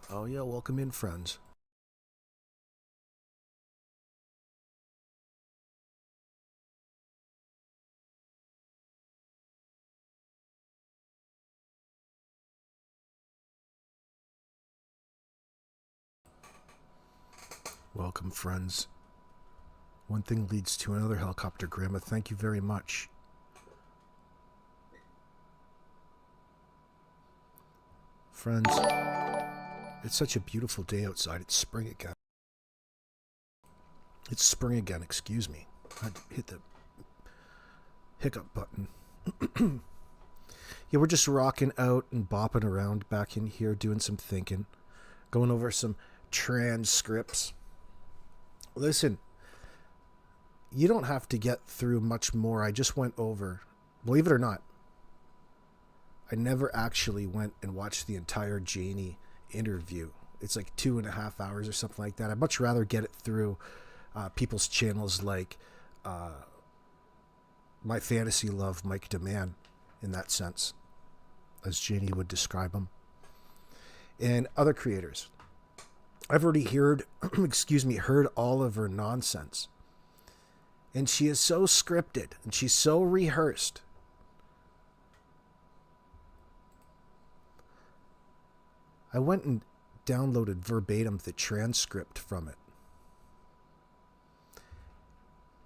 Oh yeah, welcome in, friends. Welcome, friends. One thing leads to another, Helicopter Grandma. Thank you very much. Friends, it's such a beautiful day outside. It's spring again. It's spring again, excuse me. I hit the hiccup button. Yeah, we're just rocking out and bopping around back in here, doing some thinking, going over some transcripts. Listen, you don't have to get through much more. I just went over, believe it or not, I never actually went and watched the entire Janie interview. It's like 2.5 hours or something like that. I'd much rather get it through people's channels like my fantasy love, Mike Dammann, in that sense, as Janie would describe him, and other creators. I've already heard, heard all of her nonsense. And she is so scripted and she's so rehearsed. I went and downloaded verbatim the transcript from it.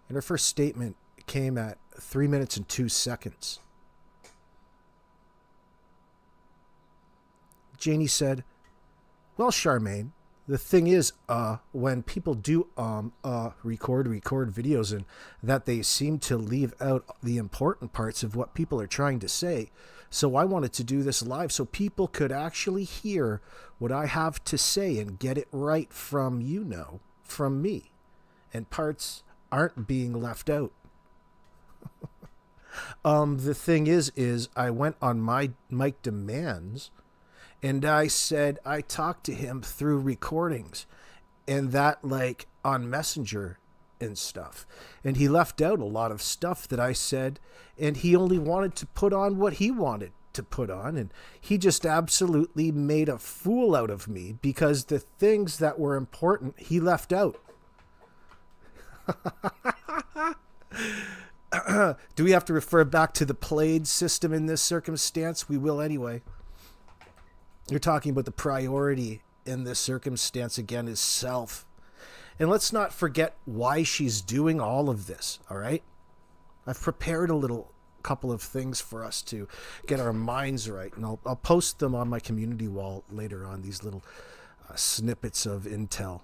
And her first statement came at 3 minutes and 2 seconds. Janie said, "Well, Charmaine, the thing is, when people do record videos, and that they seem to leave out the important parts of what people are trying to say. So I wanted to do this live so people could actually hear what I have to say and get it right from, from me. And parts aren't being left out." The thing is I went on my Mike Dammann's, and I said I talked to him through recordings and that, like, on Messenger and stuff. And he left out a lot of stuff that I said, and he only wanted to put on what he wanted to put on. And he just absolutely made a fool out of me because the things that were important, he left out. Do we have to refer back to the Plaid system in this circumstance? We will anyway. You're talking about the priority in this circumstance again is self. And let's not forget why she's doing all of this, all right? I've prepared a couple of things for us to get our minds right, and I'll post them on my community wall later on, these little snippets of intel.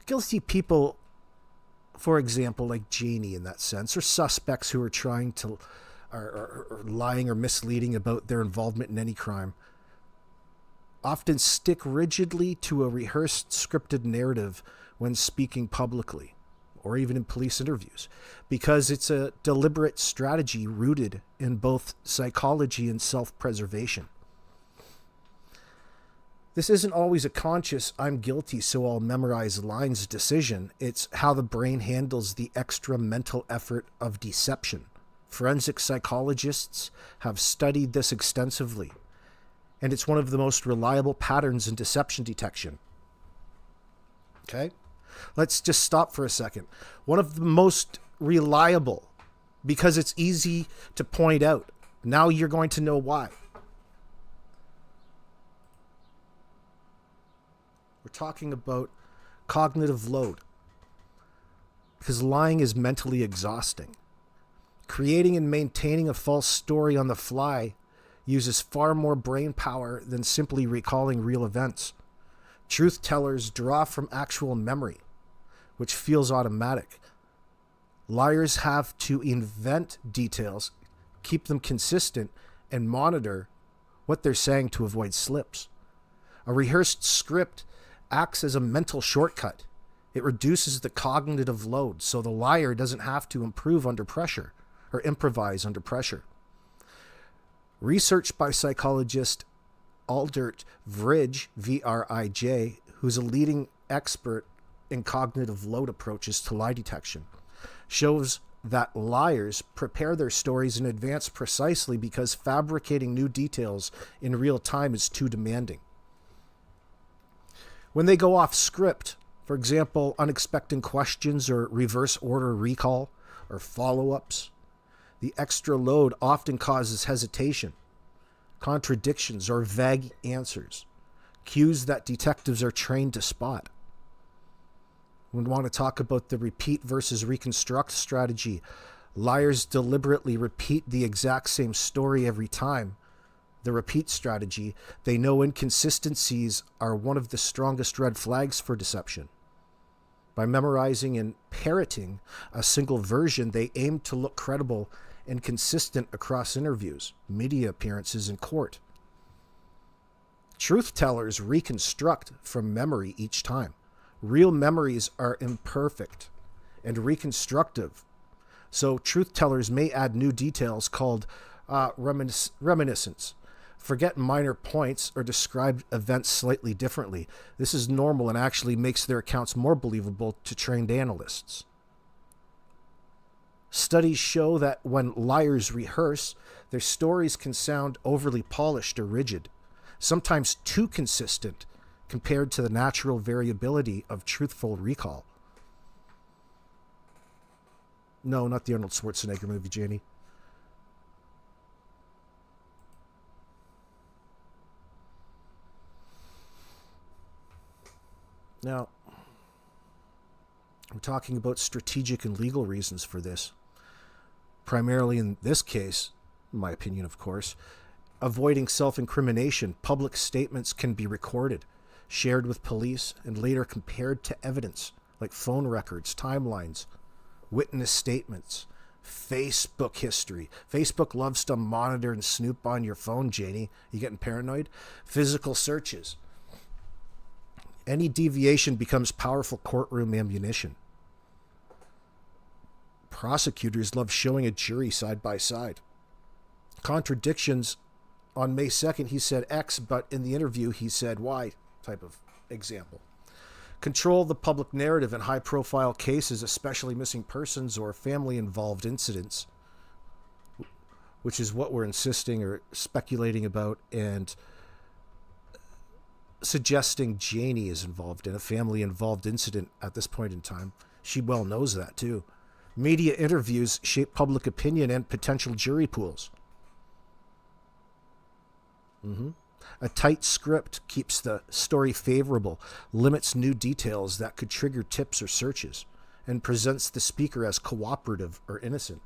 Guilty people, for example, like Janie in that sense, or suspects who are trying to or lying or misleading about their involvement in any crime, often stick rigidly to a rehearsed scripted narrative when speaking publicly or even in police interviews, because it's a deliberate strategy rooted in both psychology and self-preservation. This isn't always a conscious "I'm guilty so I'll memorize lines" decision. It's how the brain handles the extra mental effort of deception. Forensic psychologists have studied this extensively, and it's one of the most reliable patterns in deception detection. Okay? Let's just stop for a second. One of the most reliable, because it's easy to point out. Now you're going to know why. We're talking about cognitive load, because lying is mentally exhausting. Creating and maintaining a false story on the fly uses far more brain power than simply recalling real events. Truth tellers draw from actual memory, which feels automatic. Liars have to invent details, keep them consistent, and monitor what they're saying to avoid slips. A rehearsed script acts as a mental shortcut. It reduces the cognitive load, so the liar doesn't have to improve under pressure or improvise under pressure. Research by psychologist Aldert Vrij, V-R-I-J, who's a leading expert in cognitive load approaches to lie detection, shows that liars prepare their stories in advance precisely because fabricating new details in real time is too demanding. When they go off script, for example, unexpected questions or reverse order recall or follow-ups, the extra load often causes hesitation, contradictions, or vague answers, cues that detectives are trained to spot. We want to talk about the repeat versus reconstruct strategy. Liars deliberately repeat the exact same story every time. The repeat strategy, they know inconsistencies are one of the strongest red flags for deception. By memorizing and parroting a single version, they aim to look credible and consistent across interviews, media appearances, and court. Truth tellers reconstruct from memory each time. Real memories are imperfect and reconstructive. So truth tellers may add new details called reminiscence, forget minor points, or describe events slightly differently. This is normal and actually makes their accounts more believable to trained analysts. Studies show that when liars rehearse, their stories can sound overly polished or rigid, sometimes too consistent compared to the natural variability of truthful recall. No, not the Arnold Schwarzenegger movie, Janie. Now, I'm talking about strategic and legal reasons for this. Primarily in this case, in my opinion, of course, avoiding self-incrimination. Public statements can be recorded, shared with police, and later compared to evidence, like phone records, timelines, witness statements, Facebook history. Facebook loves to monitor and snoop on your phone, Janie. You getting paranoid? Physical searches. Any deviation becomes powerful courtroom ammunition. Prosecutors love showing a jury side by side. Contradictions. On May 2nd, he said X, but in the interview, he said Y, type of example. Control the public narrative in high-profile cases, especially missing persons or family-involved incidents, which is what we're insisting or speculating about and suggesting Janie is involved in, a family-involved incident at this point in time. She well knows that, too. Media interviews shape public opinion and potential jury pools. A tight script keeps the story favorable, limits new details that could trigger tips or searches, and presents the speaker as cooperative or innocent.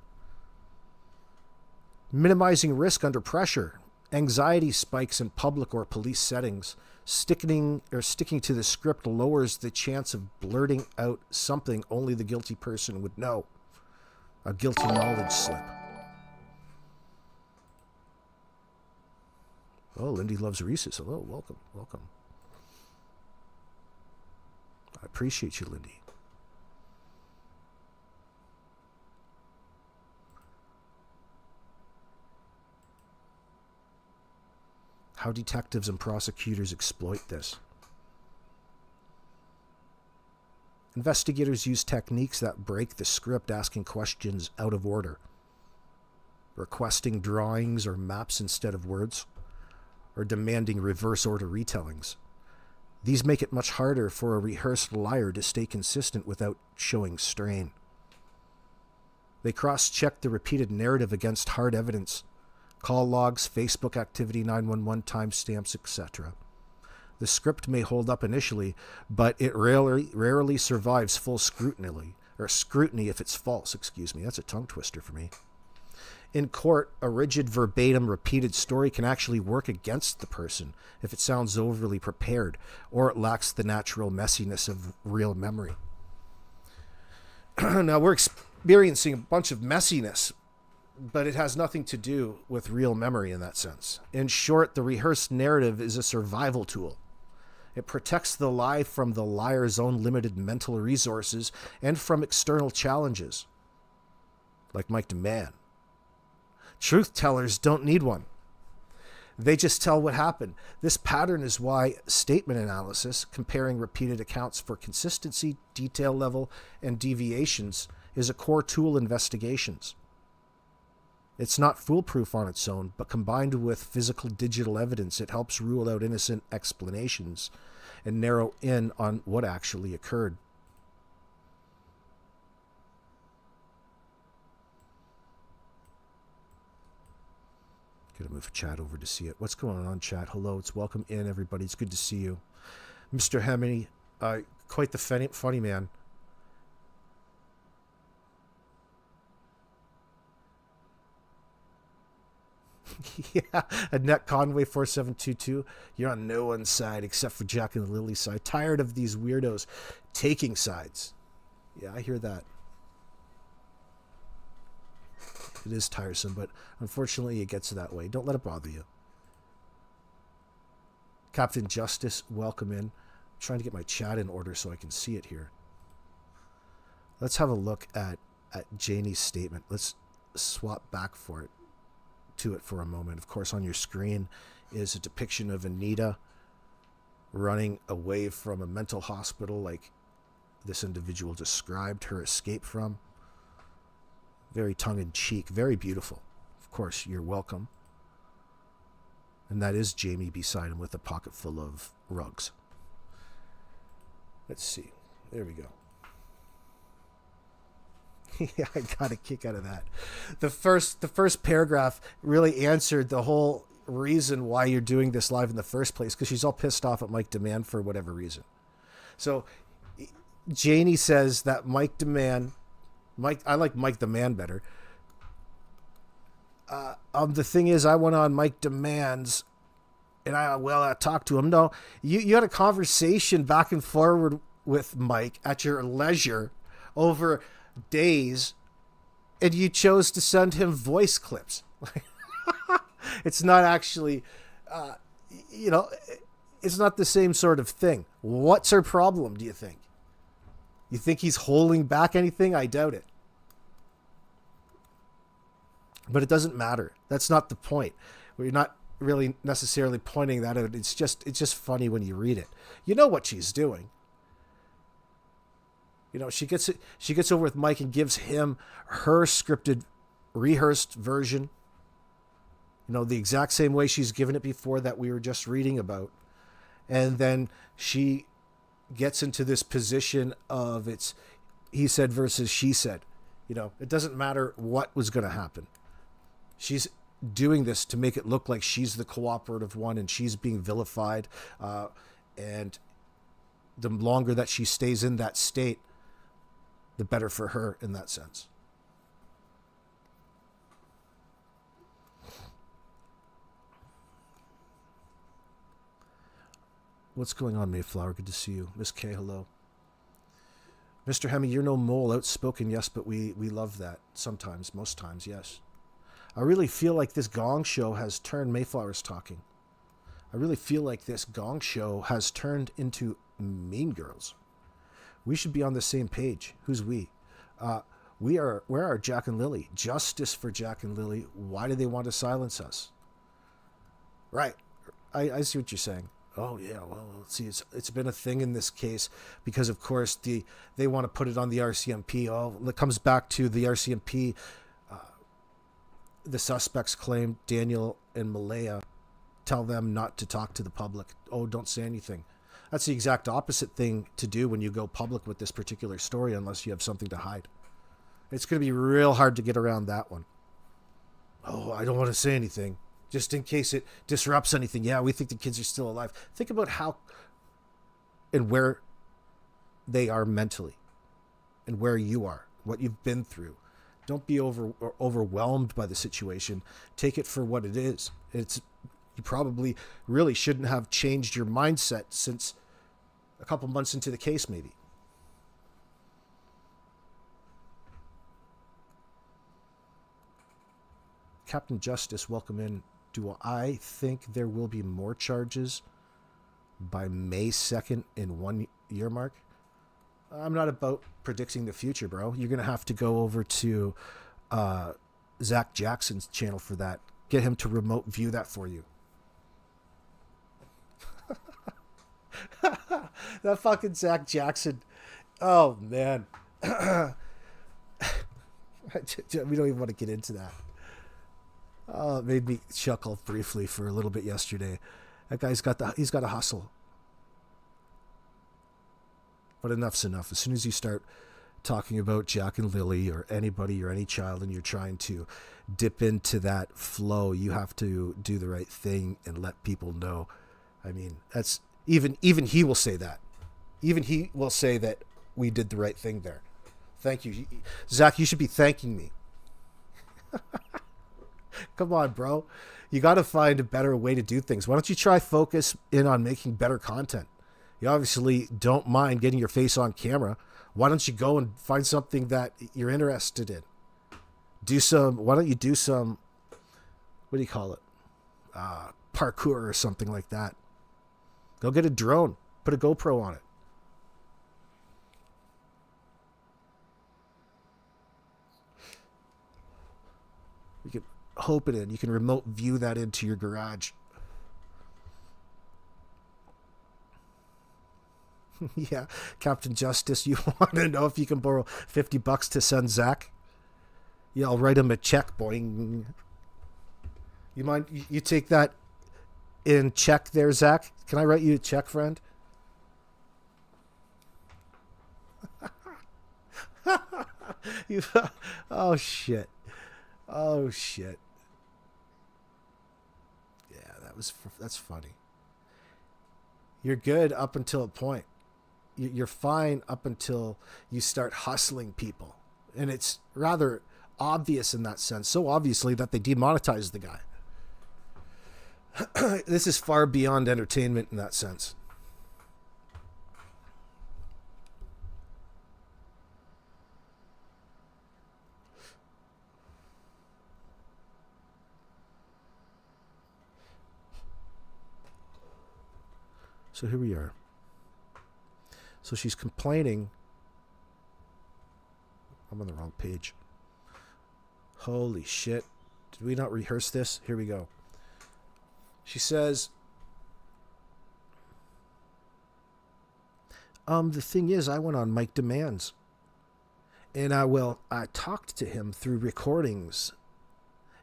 Minimizing risk under pressure. Anxiety spikes in public or police settings. Sticking to the script lowers the chance of blurting out something only the guilty person would know. A guilty knowledge slip. Oh, Lindy loves Reese's. Hello, welcome, welcome. I appreciate you, Lindy. How detectives and prosecutors exploit this. Investigators use techniques that break the script, asking questions out of order, requesting drawings or maps instead of words, or demanding reverse order retellings. These make it much harder for a rehearsed liar to stay consistent without showing strain. They cross-check the repeated narrative against hard evidence, call logs, Facebook activity, 911 timestamps, etc. The script may hold up initially, but it rarely survives full scrutiny if it's false. That's a tongue twister for me. In court, a rigid, verbatim, repeated story can actually work against the person if it sounds overly prepared or it lacks the natural messiness of real memory. Now, we're experiencing a bunch of messiness, but it has nothing to do with real memory in that sense. In short, the rehearsed narrative is a survival tool. It protects the lie from the liar's own limited mental resources and from external challenges, like Mike Dammann. Truth tellers don't need one. They just tell what happened. This pattern is why statement analysis, comparing repeated accounts for consistency, detail level, and deviations, is a core tool in investigations. It's not foolproof on its own, but combined with physical digital evidence, it helps rule out innocent explanations and narrow in on what actually occurred. Gonna move chat over to see it. What's going on, chat? Hello, it's welcome in, everybody. It's good to see you. Mr. Hemany, quite the funny man. Yeah, Annette Conway 4722. You're on no one's side except for Jack and Lily's side. Tired of these weirdos taking sides. Yeah, I hear that. It is tiresome, but unfortunately it gets that way. Don't let it bother you. Captain Justice, welcome in. I'm trying to get my chat in order so I can see it here. Let's have a look at Janie's statement. Let's swap back to it for a moment. Of course, on your screen is a depiction of Anita running away from a mental hospital like this individual described her escape from. Very tongue-in-cheek, very beautiful. Of course, you're welcome. And that is Jamie beside him with a pocket full of rugs. Let's see. There we go. Yeah, I got a kick out of that. The first paragraph really answered the whole reason why you're doing this live in the first place, because she's all pissed off at Mike Dammann for whatever reason. So Janie says that I like Mike Dammann better. The thing is, I went on Mike Dammann's, and I talked to him. No, you had a conversation back and forward with Mike at your leisure over days, and you chose to send him voice clips. It's not actually, it's not the same sort of thing. What's her problem, do you think? You think he's holding back anything? I doubt it. But it doesn't matter. That's not the point. We're not really necessarily pointing that out. It's just funny when you read it. You know what she's doing. She gets over with Mike and gives him her scripted, rehearsed version. The exact same way she's given it before that we were just reading about. And then she gets into this position of it's he said versus she said. It doesn't matter what was going to happen. She's doing this to make it look like she's the cooperative one and she's being vilified. And the longer that she stays in that state, the better for her in that sense. What's going on, Mayflower? Good to see you. Miss K, hello. Mr. Hemmy, you're no mole. Outspoken, yes, but we love that. Sometimes, most times, yes. I really feel like this Gong Show has turned, Mayflower's talking. I really feel like this Gong Show has turned into Mean Girls. We should be on the same page. Who's we? Where are Jack and Lily? Justice for Jack and Lily. Why do they want to silence us? Right. I see what you're saying. Oh, yeah, well, see, it's been a thing in this case because, of course, they want to put it on the RCMP. Oh, it comes back to the RCMP. The suspects claim Daniel and Malaya tell them not to talk to the public. Oh, don't say anything. That's the exact opposite thing to do when you go public with this particular story, unless you have something to hide. It's going to be real hard to get around that one. Oh, I don't want to say anything, just in case it disrupts anything. Yeah, we think the kids are still alive. Think about how and where they are mentally and where you are, what you've been through. Don't be overwhelmed by the situation. Take it for what it is. You probably really shouldn't have changed your mindset since a couple months into the case, maybe. Captain Justice, welcome in. Do I think there will be more charges by May 2nd in 1 year mark? I'm not about predicting the future, bro. You're going to have to go over to Zach Jackson's channel for that. Get him to remote view that for you. That fucking Zach Jackson. Oh, man. We don't even want to get into that. Oh, it made me chuckle briefly for a little bit yesterday. That guy's got a hustle. But enough's enough. As soon as you start talking about Jack and Lily or anybody or any child and you're trying to dip into that flow, you have to do the right thing and let people know. I mean, that's even he will say that. Even he will say that we did the right thing there. Thank you. Zach, you should be thanking me. Come on, bro. You got to find a better way to do things. Why don't you try focus in on making better content? You obviously don't mind getting your face on camera. Why don't you go and find something that you're interested in? Why don't you do some, what do you call it? Parkour or something like that. Go get a drone. Put a GoPro on it. You can hope it in. You can remote view that into your garage. Yeah, Captain Justice, you want to know if you can borrow $50 to send Zach? Yeah, I'll write him a check, boing. You mind? You take that in check there, Zach? Can I write you a check, friend? Oh, shit. Oh, shit. Yeah, that's funny. You're good up until a point. You're fine up until you start hustling people. And it's rather obvious in that sense. So obviously that they demonetized the guy. This is far beyond entertainment in that sense. So here we are. So she's complaining. I'm on the wrong page. Holy shit. Did we not rehearse this? Here we go. She says, the thing is, I went on Mike Dammann's. And I talked to him through recordings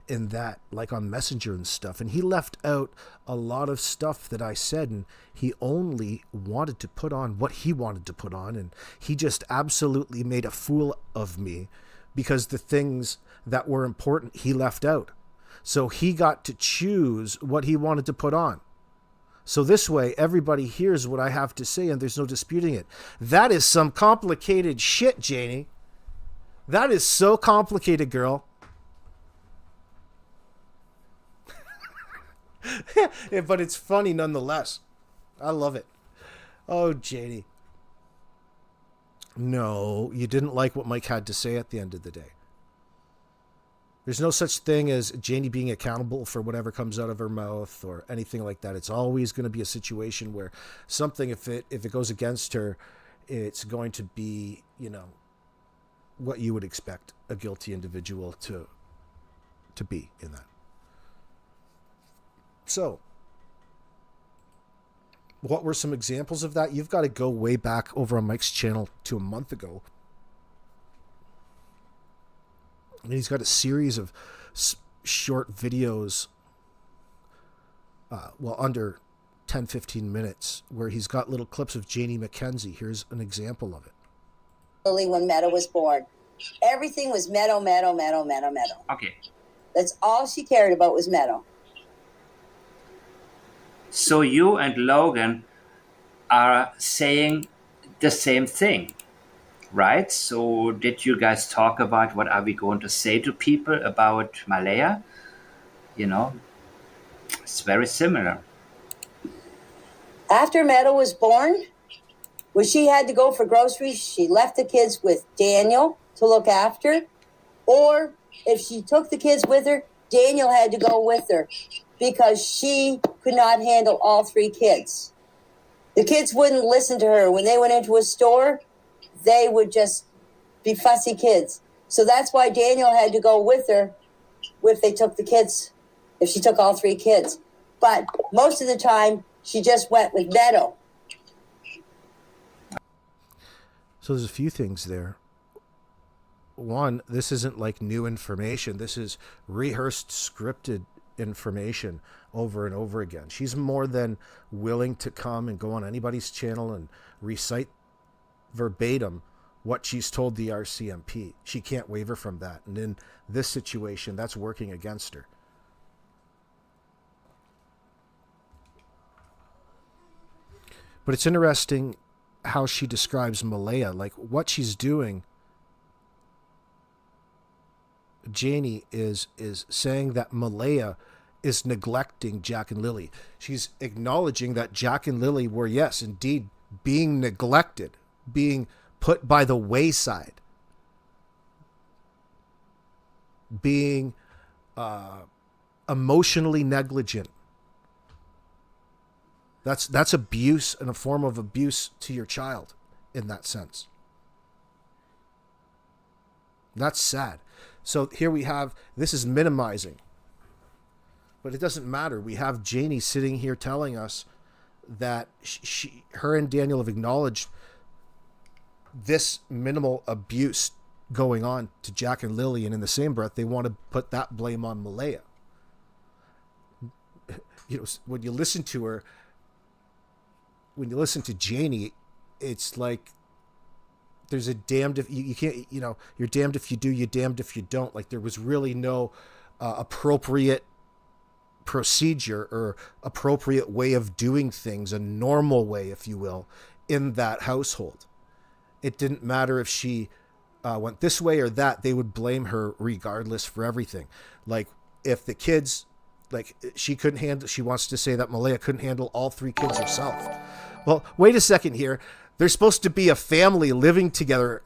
in that, like on Messenger and stuff, and he left out a lot of stuff that I said, and he only wanted to put on what he wanted to put on, and he just absolutely made a fool of me because the things that were important he left out. So he got to choose what he wanted to put on. So this way everybody hears what I have to say and there's no disputing it. That is some complicated shit, Janie. That is so complicated, girl. Yeah, but it's funny nonetheless. I love it. Oh, Janie. No, you didn't like what Mike had to say at the end of the day. There's no such thing as Janie being accountable for whatever comes out of her mouth or anything like that. It's always going to be a situation where something, if it goes against her, it's going to be, what you would expect a guilty individual to be in that. So, what were some examples of that? You've got to go way back over on Mike's channel to a month ago. And he's got a series of short videos, under 10, 15 minutes, where he's got little clips of Janie McKenzie. Here's an example of it. When Meadow was born, everything was Meadow. Okay. That's all she cared about was Meadow. So you and Logan are saying the same thing, right? So did you guys talk about what are we going to say to people about Malaya? It's very similar. After Meadow was born, when she had to go for groceries, she left the kids with Daniel to look after. Or if she took the kids with her, Daniel had to go with her because she could not handle all three kids. The kids wouldn't listen to her. When they went into a store, they would just be fussy kids. So that's why Daniel had to go with her if she took all three kids. But most of the time, she just went with Meadow. So there's a few things there. One, this isn't like new information. This is rehearsed, scripted information over and over again. She's more than willing to come and go on anybody's channel and recite verbatim what she's told the RCMP. She can't waver from that. And in this situation, that's working against her. But it's interesting how she describes Malaya, like what she's doing. Janie is saying that Malaya is neglecting Jack and Lily. She's acknowledging that Jack and Lily were, yes, indeed, being neglected, being put by the wayside, being emotionally negligent. That's abuse and a form of abuse to your child in that sense. That's sad. So here we have, this is minimizing. But it doesn't matter. We have Janie sitting here telling us that her and Daniel have acknowledged this minimal abuse going on to Jack and Lily, and in the same breath, they want to put that blame on Malaya. You know, when you listen to her, when you listen to Janie, it's like there's a damned if you can't, you know, you're damned if you do, you're damned if you don't. Like there was really no appropriate procedure or appropriate way of doing things, a normal way, if you will, in that household. It didn't matter if she went this way or that, they would blame her regardless for everything. Like if the kids, like she wants to say that Malaya couldn't handle all 3 kids herself. Well, wait a second here. They're supposed to be a family living together,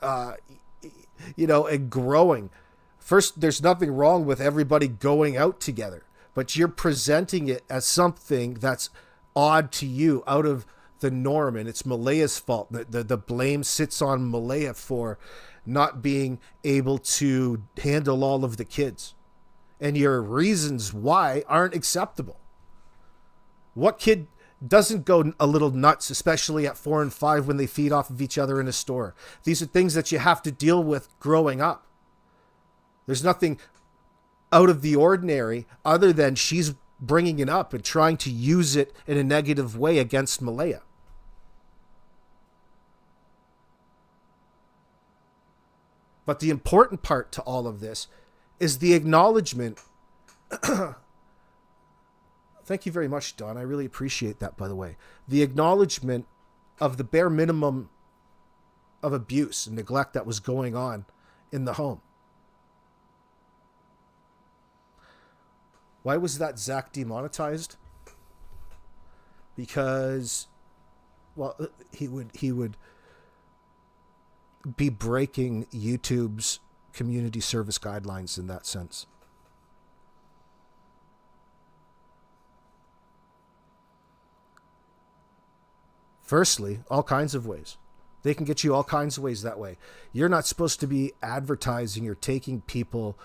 you know, and growing. First, there's nothing wrong with everybody going out together, but you're presenting it as something that's odd to you, out of the norm, and it's Malaya's fault. The blame sits on Malaya for not being able to handle all of the kids. And your reasons why aren't acceptable. What kid doesn't go a little nuts, especially at 4 and 5 when they feed off of each other in a store? These are things that you have to deal with growing up. There's nothing out of the ordinary other than she's bringing it up and trying to use it in a negative way against Malaya. But the important part to all of this is the acknowledgement. Thank you very much, Don. I really appreciate that, by the way. The acknowledgement of the bare minimum of abuse and neglect that was going on in the home. Why was that Zach demonetized? Because, well, he would be breaking YouTube's community service guidelines in that sense. Firstly, all kinds of ways. They can get you all kinds of ways that way. You're not supposed to be advertising or taking people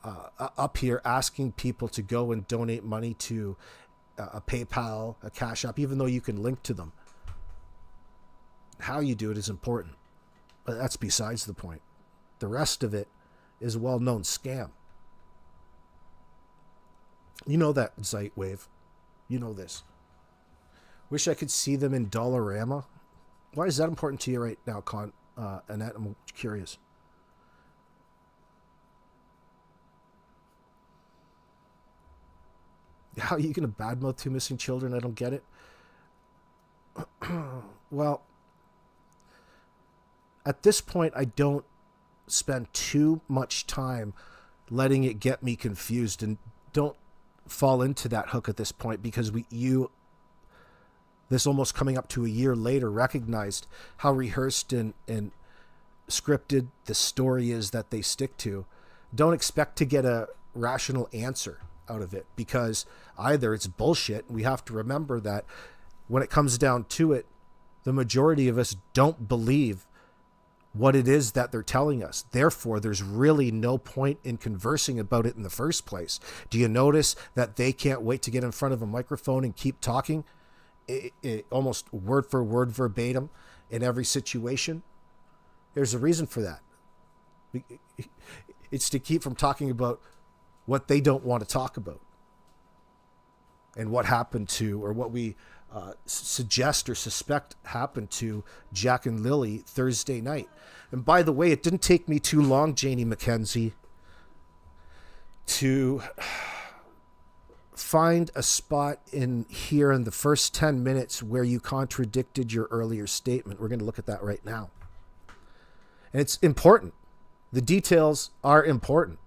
up here, asking people to go and donate money to a PayPal, a Cash App, even though you can link to them. How you do it is important. But that's besides the point. The rest of it is a well-known scam. You know that, Zeitwave. You know this. Wish I could see them in Dollarama. Why is that important to you right now, Annette? I'm curious. How are you going to badmouth 2 missing children? I don't get it. Well, at this point, I don't spend too much time letting it get me confused, and don't fall into that hook at this point, because this almost coming up to a year later, recognized how rehearsed and scripted the story is that they stick to. Don't expect to get a rational answer out of it, because either it's bullshit. We have to remember that when it comes down to it, the majority of us don't believe what it is that they're telling us. Therefore, there's really no point in conversing about it in the first place. Do you notice that they can't wait to get in front of a microphone and keep talking? Almost word for word verbatim in every situation? There's a reason for that. It's to keep from talking about what they don't want to talk about, and what happened to, or what we suggest or suspect happened to Jack and Lily Thursday night. And by the way, it didn't take me too long, Janie McKenzie, to find a spot in here in the first 10 minutes where you contradicted your earlier statement. We're going to look at that right now. And it's important. The details are important.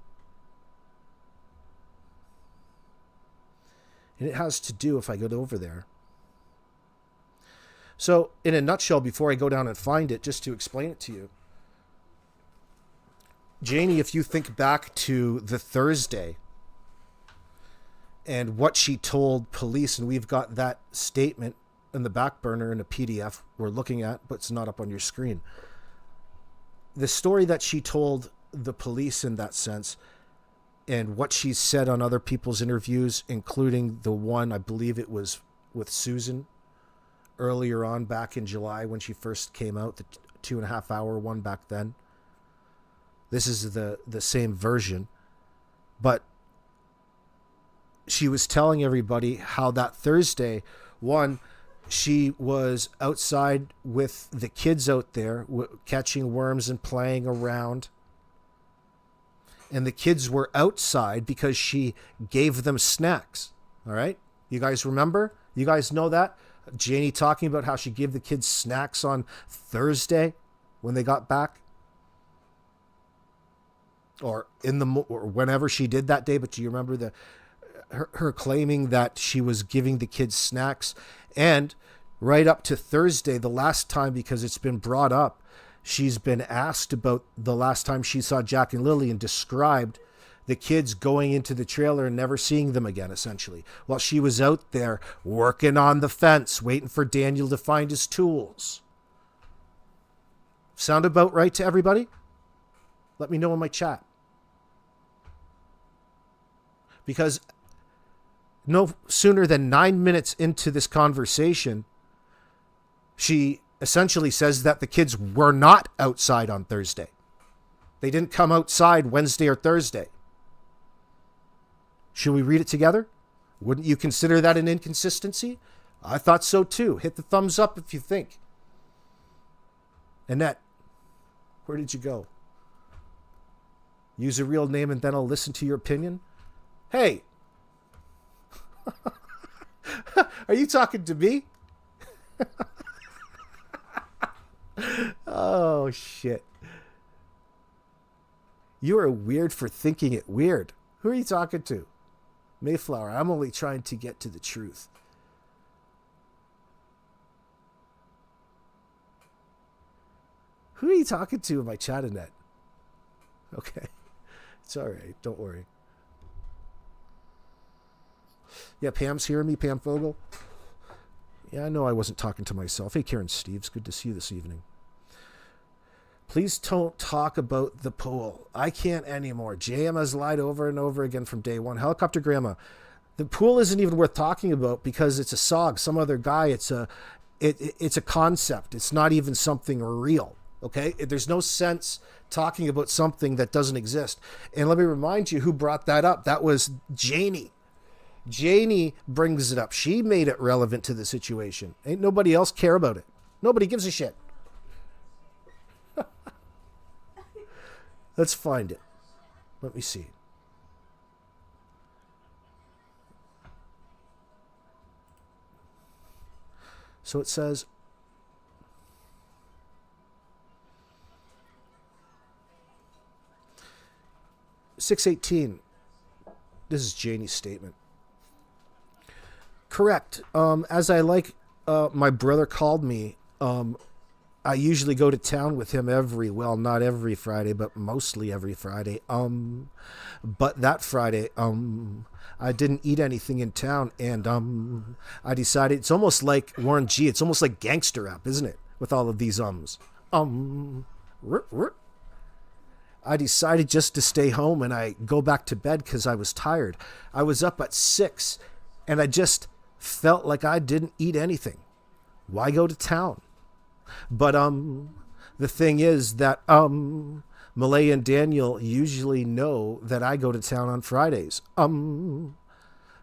And it has to do, if I go over there. So, in a nutshell, before I go down and find it, just to explain it to you, Janie, if you think back to the Thursday and what she told police, and we've got that statement in the back burner in a PDF we're looking at, but it's not up on your screen. The story that she told the police in that sense, and what she said on other people's interviews, including the one, I believe it was with Susan earlier on back in July when she first came out, the 2.5 hour one back then. This is the same version. But she was telling everybody how that Thursday, one, she was outside with the kids out there catching worms and playing around. And the kids were outside because she gave them snacks. All right? You guys remember? You guys know that? Janie talking about how she gave the kids snacks on Thursday when they got back. Or or whenever she did that day. But do you remember her claiming that she was giving the kids snacks? And right up to Thursday, the last time, because it's been brought up, she's been asked about the last time she saw Jack and Lily and described the kids going into the trailer and never seeing them again, essentially. While she was out there working on the fence, waiting for Daniel to find his tools. Sound about right to everybody? Let me know in my chat. Because no sooner than 9 minutes into this conversation, she essentially says that the kids were not outside on Thursday. They didn't come outside Wednesday or Thursday. Should we read it together? Wouldn't you consider that an inconsistency? I thought so too. Hit the thumbs up if you think. Annette, where did you go? Use a real name and then I'll listen to your opinion? Hey! Are you talking to me? Oh, shit. You are weird for thinking it weird. Who are you talking to? Mayflower, I'm only trying to get to the truth. Who are you talking to in my chat, Annette? Okay. It's all right. Don't worry. Yeah, Pam's hearing me, Pam Fogel. Yeah, I know I wasn't talking to myself. Hey, Karen Steves, good to see you this evening. Please don't talk about the pool. I can't anymore. JM has lied over and over again from day one. Helicopter Grandma, the pool isn't even worth talking about because it's a SOG, some other guy. It's a concept. It's not even something real. Okay? There's no sense talking about something that doesn't exist. And let me remind you who brought that up. That was Janie. Janie brings it up. She made it relevant to the situation. Ain't nobody else care about it. Nobody gives a shit. Let's find it. Let me see. So it says, "618. This is Janie's statement. Correct. As I like, my brother called me. I usually go to town with him not every Friday, but mostly every Friday. But that Friday, I didn't eat anything in town, and I decided it's almost like Warren G. It's almost like gangster rap, isn't it? With all of these I decided just to stay home and I go back to bed because I was tired. I was up at 6, and I just felt like I didn't eat anything. Why go to town? But the thing is that Malaya and Daniel usually know that I go to town on Fridays.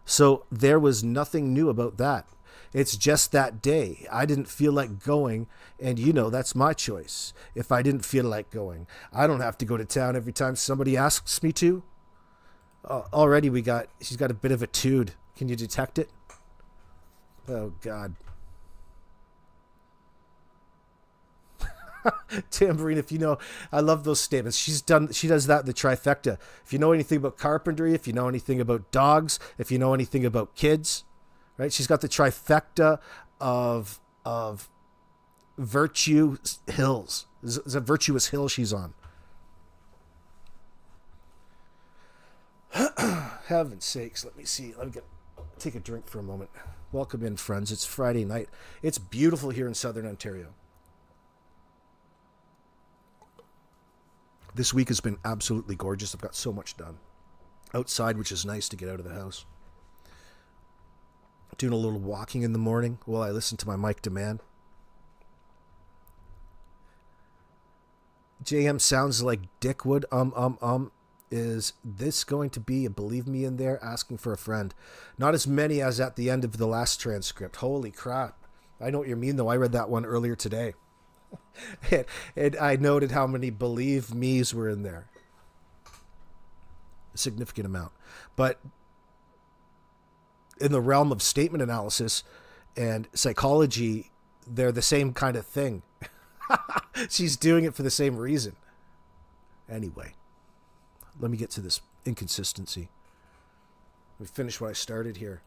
So there was nothing new about that. It's just that day. I didn't feel like going, and that's my choice. If I didn't feel like going, I don't have to go to town every time somebody asks me to. Already she's got a bit of a tude. Can you detect it? Oh, God. Tambourine, I love those statements. She does that in the trifecta. If you know anything about carpentry, if you know anything about dogs, if you know anything about kids, right? She's got the trifecta of virtue hills. It's a virtuous hill she's on. Heaven's sakes, let me see. Take a drink for a moment. Welcome in, friends. It's Friday night. It's beautiful here in Southern Ontario. This week has been absolutely gorgeous. I've got so much done outside, which is nice to get out of the house. Doing a little walking in the morning while I listen to my Mike Dammann. JM sounds like Dickwood. Is this going to be a believe me in there asking for a friend? Not as many as at the end of the last transcript. Holy crap. I know what you mean, though. I read that one earlier today. And I noted how many believe me's were in there. A significant amount. But in the realm of statement analysis and psychology, they're the same kind of thing. She's doing it for the same reason. Anyway, let me get to this inconsistency. Let me finish what I started here.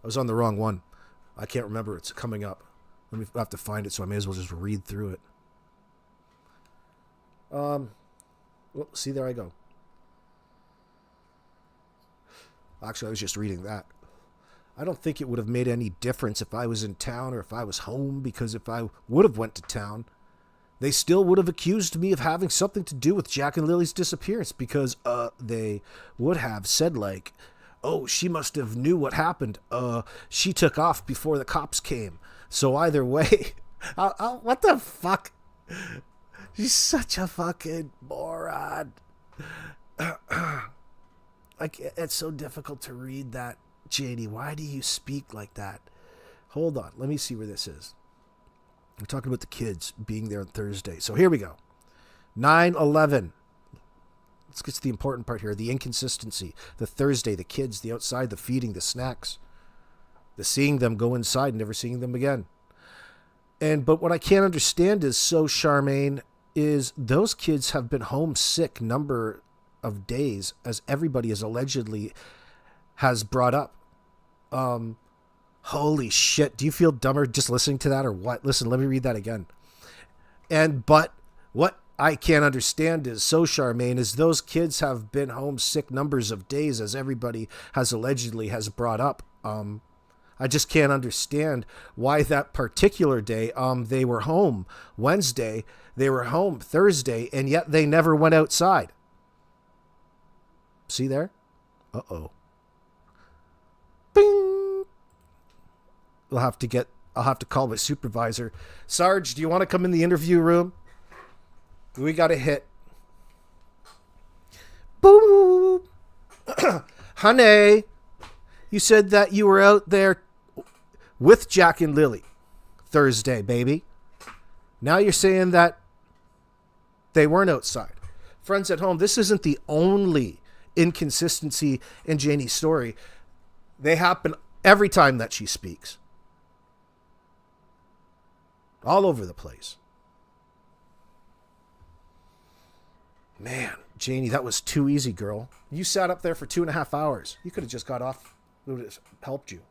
I was on the wrong one. I can't remember. It's coming up. I have to find it, so I may as well just read through it. Well, see, there I go. Actually, I was just reading that. I don't think it would have made any difference if I was in town or if I was home, because if I would have went to town, they still would have accused me of having something to do with Jack and Lily's disappearance, because they would have said, like, oh, she must have knew what happened. She took off before the cops came. So either way, what the fuck? She's such a fucking moron. Like, it's so difficult to read that, Janie. Why do you speak like that? Hold on. Let me see where this is. We're talking about the kids being there on Thursday. So here we go. 9/11. Let's get to the important part here. The inconsistency. The Thursday, the kids, the outside, the feeding, the snacks. The seeing them go inside and never seeing them again. But what I can't understand is, so Charmaine, is those kids have been homesick number of days, as everybody is allegedly has brought up. Holy shit. Do you feel dumber just listening to that or what? Listen, let me read that again. But what I can't understand is, so Charmaine, is those kids have been homesick numbers of days, as everybody has allegedly has brought up. I just can't understand why that particular day, they were home Wednesday, they were home Thursday, and yet they never went outside. See there? Uh-oh. Bing! I'll have to call my supervisor. Sarge, do you want to come in the interview room? We got a hit. Boom! Honey, you said that you were out there with Jack and Lily Thursday, baby. Now you're saying that they weren't outside. Friends at home, this isn't the only inconsistency in Janie's story. They happen every time that she speaks. All over the place. Man, Janie, that was too easy, girl. You sat up there for 2.5 hours. You could have just got off. It would have helped you.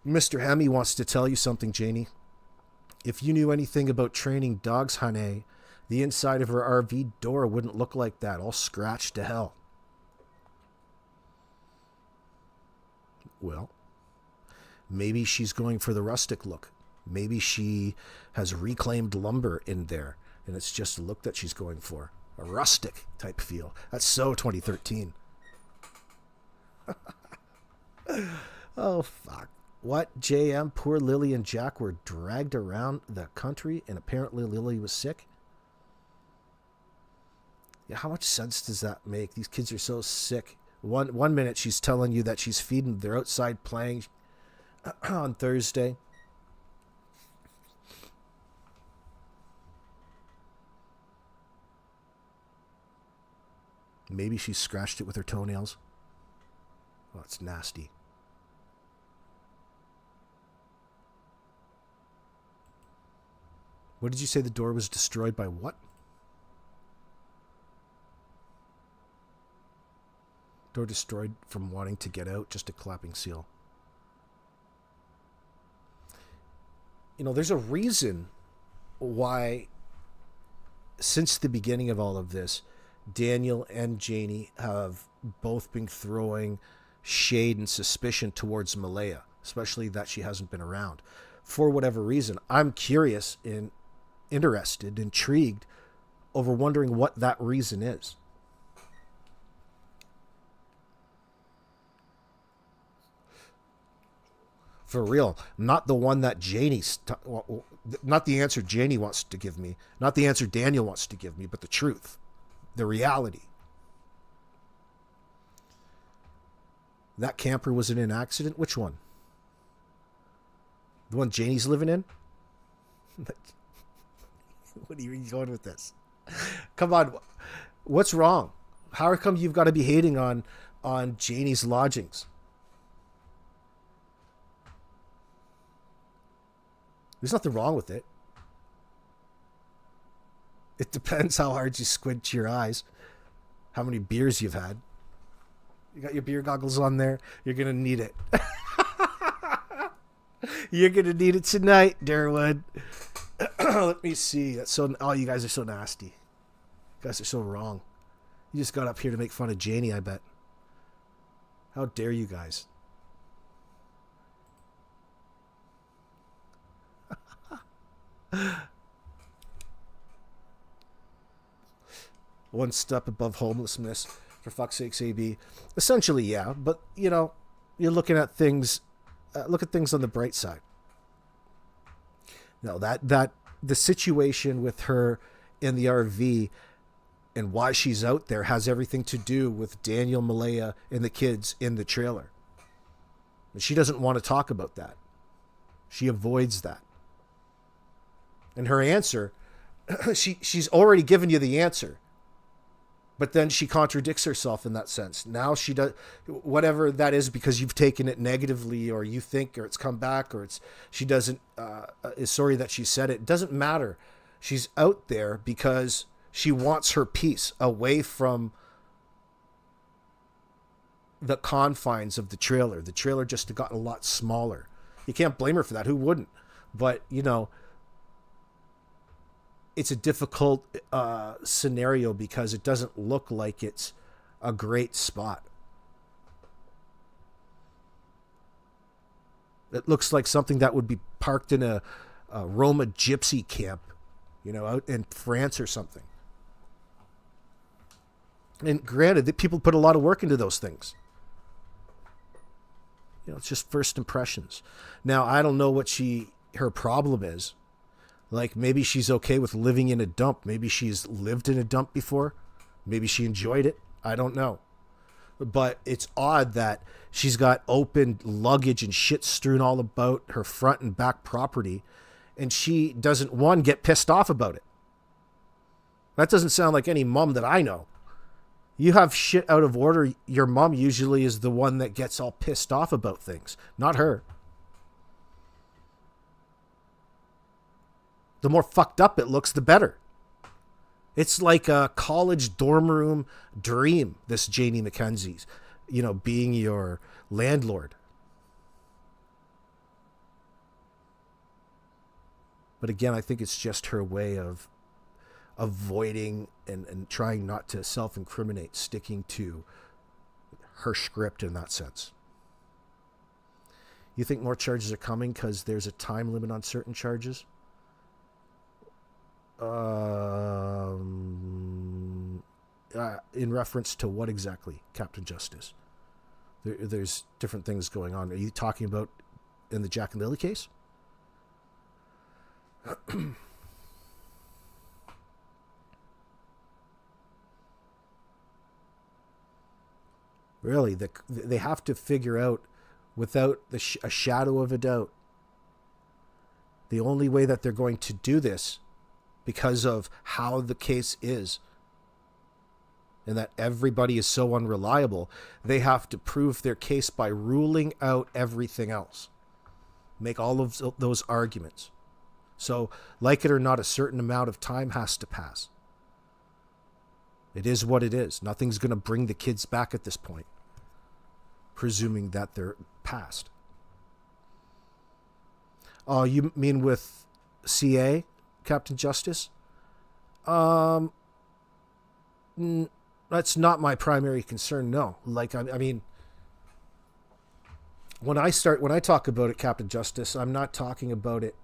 Mr. Hemi wants to tell you something, Janie. If you knew anything about training dogs, honey, the inside of her RV door wouldn't look like that, all scratched to hell. Well, maybe she's going for the rustic look. Maybe she has reclaimed lumber in there, and it's just a look that she's going for. A rustic type feel. That's so 2013. Oh, fuck. What, JM? Poor Lily and Jack were dragged around the country, and apparently Lily was sick? Yeah, how much sense does that make? These kids are so sick. One minute she's telling you that she's feeding. They're outside playing on Thursday. Maybe she scratched it with her toenails. Oh, it's nasty. What did you say the door was destroyed by what? Door destroyed from wanting to get out, just a clapping seal. You know, there's a reason why, since the beginning of all of this, Daniel and Janie have both been throwing shade and suspicion towards Malaya, especially that she hasn't been around. For whatever reason, I'm curious and interested, intrigued over wondering what that reason is. For real, not the one that not the answer Janie wants to give me, not the answer Daniel wants to give me, but the truth, the reality. That camper was in an accident? Which one? The one Janie's living in? What are you going with this? Come on. What's wrong? How come you've got to be hating on Janie's lodgings? There's nothing wrong with it. It depends how hard you squint your eyes, how many beers you've had. You got your beer goggles on there? You're going to need it. You're going to need it tonight, Darwood. Let me see. That's so. Oh, you guys are so nasty. You guys are so wrong. You just got up here to make fun of Janie, I bet. How dare you guys? One step above homelessness, for fuck's sakes, AB. Essentially, yeah, but you know, you're looking at things. Look at things on the bright side. No, that the situation with her in the RV and why she's out there has everything to do with Daniel, Malaya, and the kids in the trailer. And she doesn't want to talk about that. She avoids that. And her answer, she's already given you the answer. But then she contradicts herself in that sense. Now she does whatever that is because you've taken it negatively, or you think, or it's come back, or she doesn't is sorry that she said it. It doesn't matter. She's out there because she wants her peace away from the confines of the trailer. The trailer just got a lot smaller. You can't blame her for that. Who wouldn't? But you know, it's a difficult scenario because it doesn't look like it's a great spot. It looks like something that would be parked in a Roma gypsy camp, you know, out in France or something. And granted, that people put a lot of work into those things. You know, it's just first impressions. Now, I don't know what her problem is. Like, maybe she's okay with living in a dump. Maybe she's lived in a dump before. Maybe she enjoyed it. I don't know. But it's odd that she's got open luggage and shit strewn all about her front and back property, and she doesn't, one, get pissed off about it. That doesn't sound like any mom that I know. You have shit out of order, your mom usually is the one that gets all pissed off about things, not her. The more fucked up it looks, the better. It's like a college dorm room dream, this Janie McKenzie's, you know, being your landlord. But again, I think it's just her way of avoiding and trying not to self-incriminate, sticking to her script in that sense. You think more charges are coming because there's a time limit on certain charges? In reference to what exactly, Captain Justice? There's different things going on. Are you talking about in the Jack and Lily case? Really, they have to figure out, without a shadow of a doubt, the only way that they're going to do this, because of how the case is, and that everybody is so unreliable, they have to prove their case by ruling out everything else. Make all of those arguments. So, like it or not, a certain amount of time has to pass. It is what it is. Nothing's going to bring the kids back at this point, presuming that they're passed. Oh, you mean with CA, Captain Justice? That's not my primary concern, no. Like, I mean, when I talk about it, Captain Justice, I'm not talking about it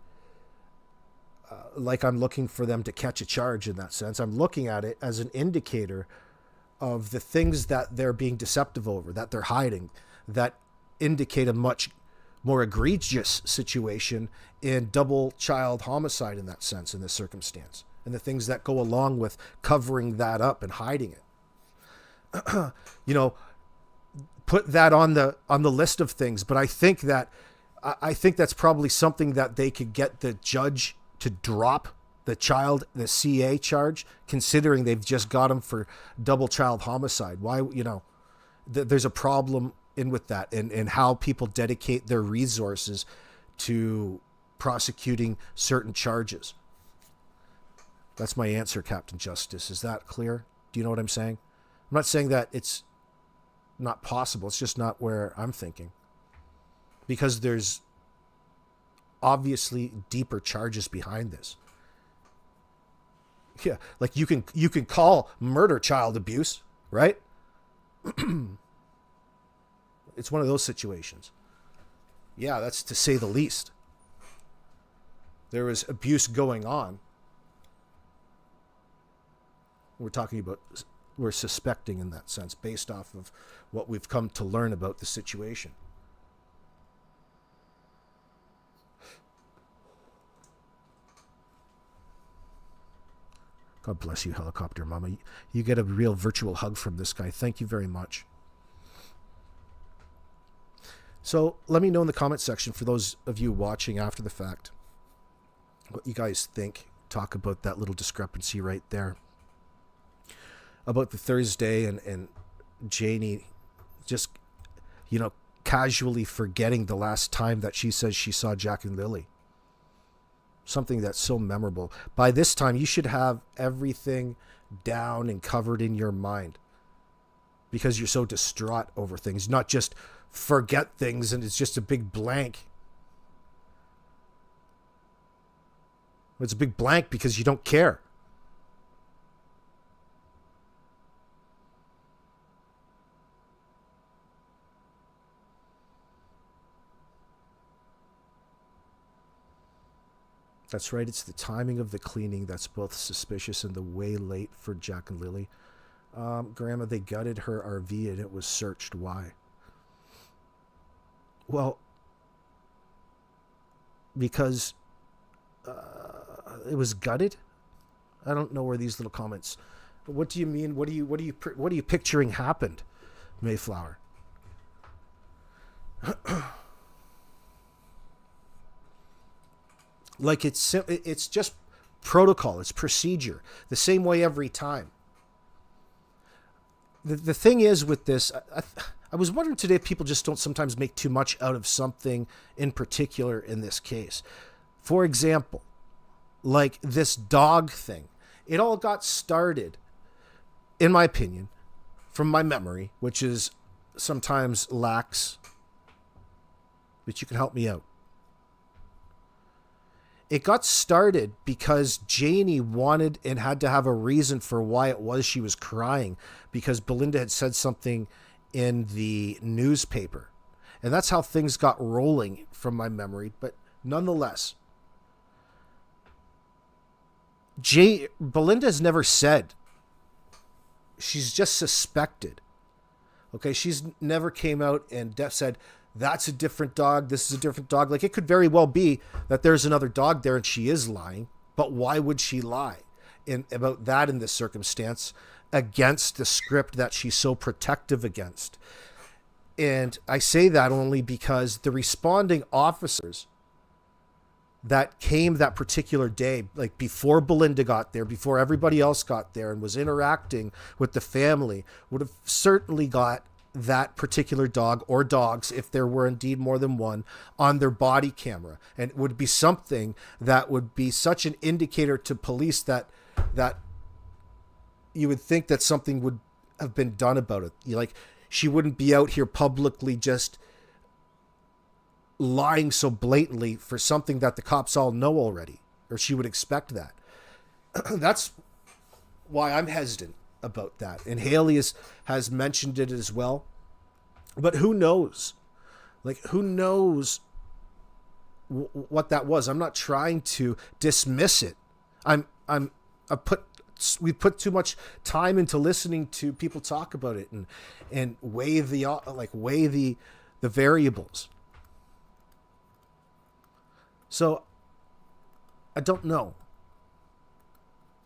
like I'm looking for them to catch a charge in that sense. I'm looking at it as an indicator of the things that they're being deceptive over, that they're hiding, that indicate a much more egregious situation in double child homicide in that sense, in this circumstance, and the things that go along with covering that up and hiding it. Put that on the list of things, but I think that's probably something that they could get the judge to drop the CA charge, considering they've just got him for double child homicide. Why, there's a problem with that, and how people dedicate their resources to prosecuting certain charges. That's my answer, Captain Justice. Is that clear? Do you know what I'm saying? I'm not saying that it's not possible. It's just not where I'm thinking, because there's obviously deeper charges behind this. Yeah, like you can call murder child abuse, right? It's one of those situations. Yeah, that's to say the least. There was abuse going on. We're suspecting in that sense, based off of what we've come to learn about the situation. God bless you, Helicopter Mama. You get a real virtual hug from this guy. Thank you very much. So let me know in the comment section, for those of you watching after the fact, what you guys think. Talk about that little discrepancy right there. About the Thursday and Janie just, casually forgetting the last time that she says she saw Jack and Lily. Something that's so memorable. By this time, you should have everything down and covered in your mind, because you're so distraught over things. Not just forget things and it's just a big blank. It's a big blank because you don't care. That's right, it's the timing of the cleaning that's both suspicious and the way late for Jack and Lily. Grandma, they gutted her RV and it was searched. Why? Well, because it was gutted? I don't know where these little comments... What do you mean? What are you picturing happened, Mayflower? Like it's just protocol, it's procedure, the same way every time. The thing is with this, I was wondering today if people just don't sometimes make too much out of something in particular in this case. For example, like this dog thing. It all got started, in my opinion, from my memory, which is sometimes lax, but you can help me out. It got started because Janie wanted and had to have a reason for why it was she was crying, because Belinda had said something in the newspaper. And that's how things got rolling from my memory. But nonetheless, Belinda has never said. She's just suspected. Okay, she's never came out and said, that's a different dog, this is a different dog. Like, it could very well be that there's another dog there and she is lying, but why would she lie about that in this circumstance against the script that she's so protective against? And I say that only because the responding officers that came that particular day, like before Belinda got there, before everybody else got there and was interacting with the family, would have certainly got that particular dog or dogs, if there were indeed more than one, on their body camera. And it would be something that would be such an indicator to police that you would think that something would have been done about it. Like, she wouldn't be out here publicly just lying so blatantly for something that the cops all know already, or she would expect that. That's why I'm hesitant about that. And Haley has mentioned it as well. But who knows? Like, who knows what that was? I'm not trying to dismiss it. We put too much time into listening to people talk about it and weigh the variables. So I don't know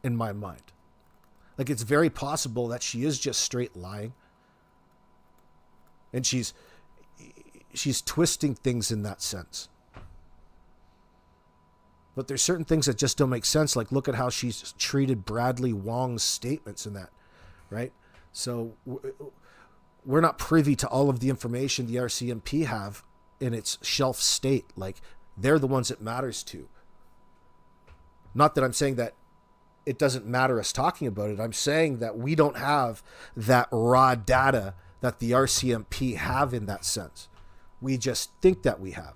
in my mind. Like, it's very possible that she is just straight lying. And she's twisting things in that sense. But there's certain things that just don't make sense. Like, look at how she's treated Bradley Wong's statements in that, right? So we're not privy to all of the information the RCMP have in its shelf state. Like, they're the ones it matters to. Not that I'm saying that it doesn't matter us talking about it. I'm saying that we don't have that raw data that the RCMP have in that sense. We just think that we have.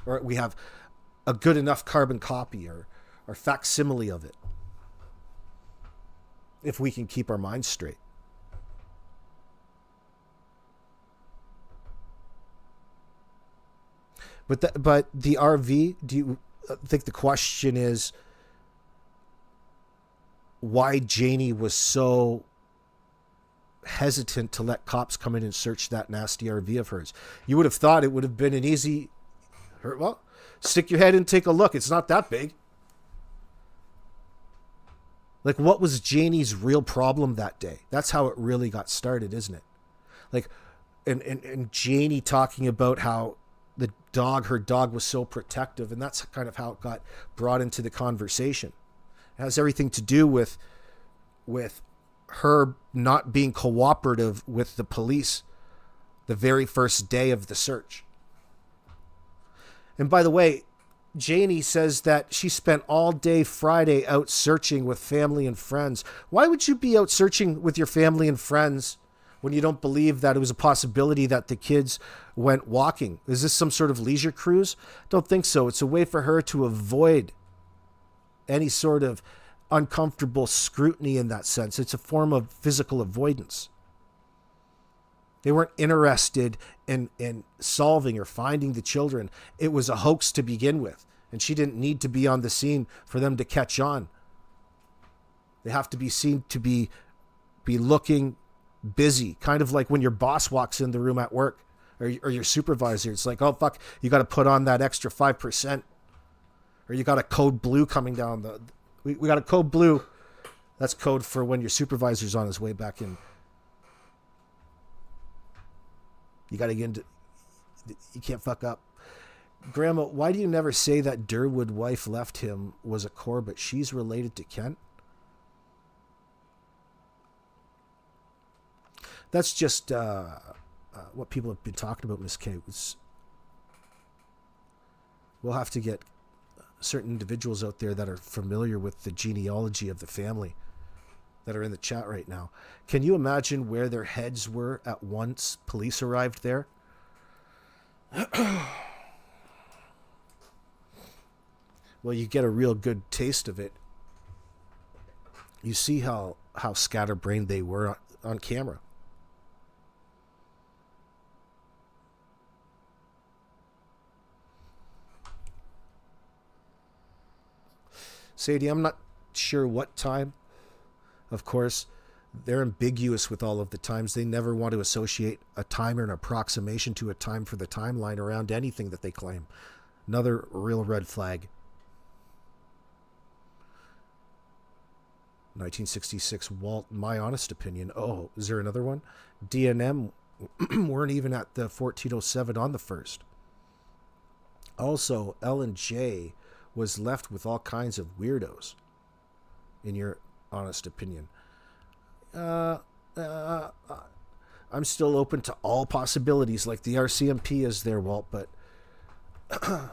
Or we have a good enough carbon copy or facsimile of it. If we can keep our minds straight. But the RV, do you think the question is why Janie was so hesitant to let cops come in and search that nasty RV of hers? You would have thought it would have been an easy, well, stick your head in and take a look. It's not that big. Like, what was Janie's real problem that day? That's how it really got started, isn't it? Like, and Janie talking about how her dog was so protective, and that's kind of how it got brought into the conversation. It has everything to do with her not being cooperative with the police the very first day of the search. And by the way, Janie says that she spent all day Friday out searching with family and friends. Why would you be out searching with your family and friends when you don't believe that it was a possibility that the kids went walking? Is this some sort of leisure cruise? Don't think so. It's a way for her to avoid any sort of uncomfortable scrutiny in that sense. It's a form of physical avoidance. They weren't interested in solving or finding the children. It was a hoax to begin with, and she didn't need to be on the scene for them to catch on. They have to be seen to be looking busy, kind of like when your boss walks in the room at work, or your supervisor. It's like, oh fuck, you got to put on that extra 5%, or you got a code blue coming down we got a code blue. That's code for when your supervisor's on his way back in. You got to get into, you can't fuck up. Grandma, why do you never say that Durwood wife left him was a Corbett? She's related to Kent. That's just what people have been talking about, Miss K. We'll have to get certain individuals out there that are familiar with the genealogy of the family that are in the chat right now. Can you imagine where their heads were at once police arrived there? Well, you get a real good taste of it. You see how scatterbrained they were on camera. Sadie, I'm not sure what time. Of course, they're ambiguous with all of the times. They never want to associate a time or an approximation to a time for the timeline around anything that they claim. Another real red flag. 1966 Walt, my honest opinion. Oh, is there another one? DNM weren't even at the 1407 on the 1st. Also, Ellen J was left with all kinds of weirdos, in your honest opinion. I'm still open to all possibilities, like the RCMP is there, Walt, but I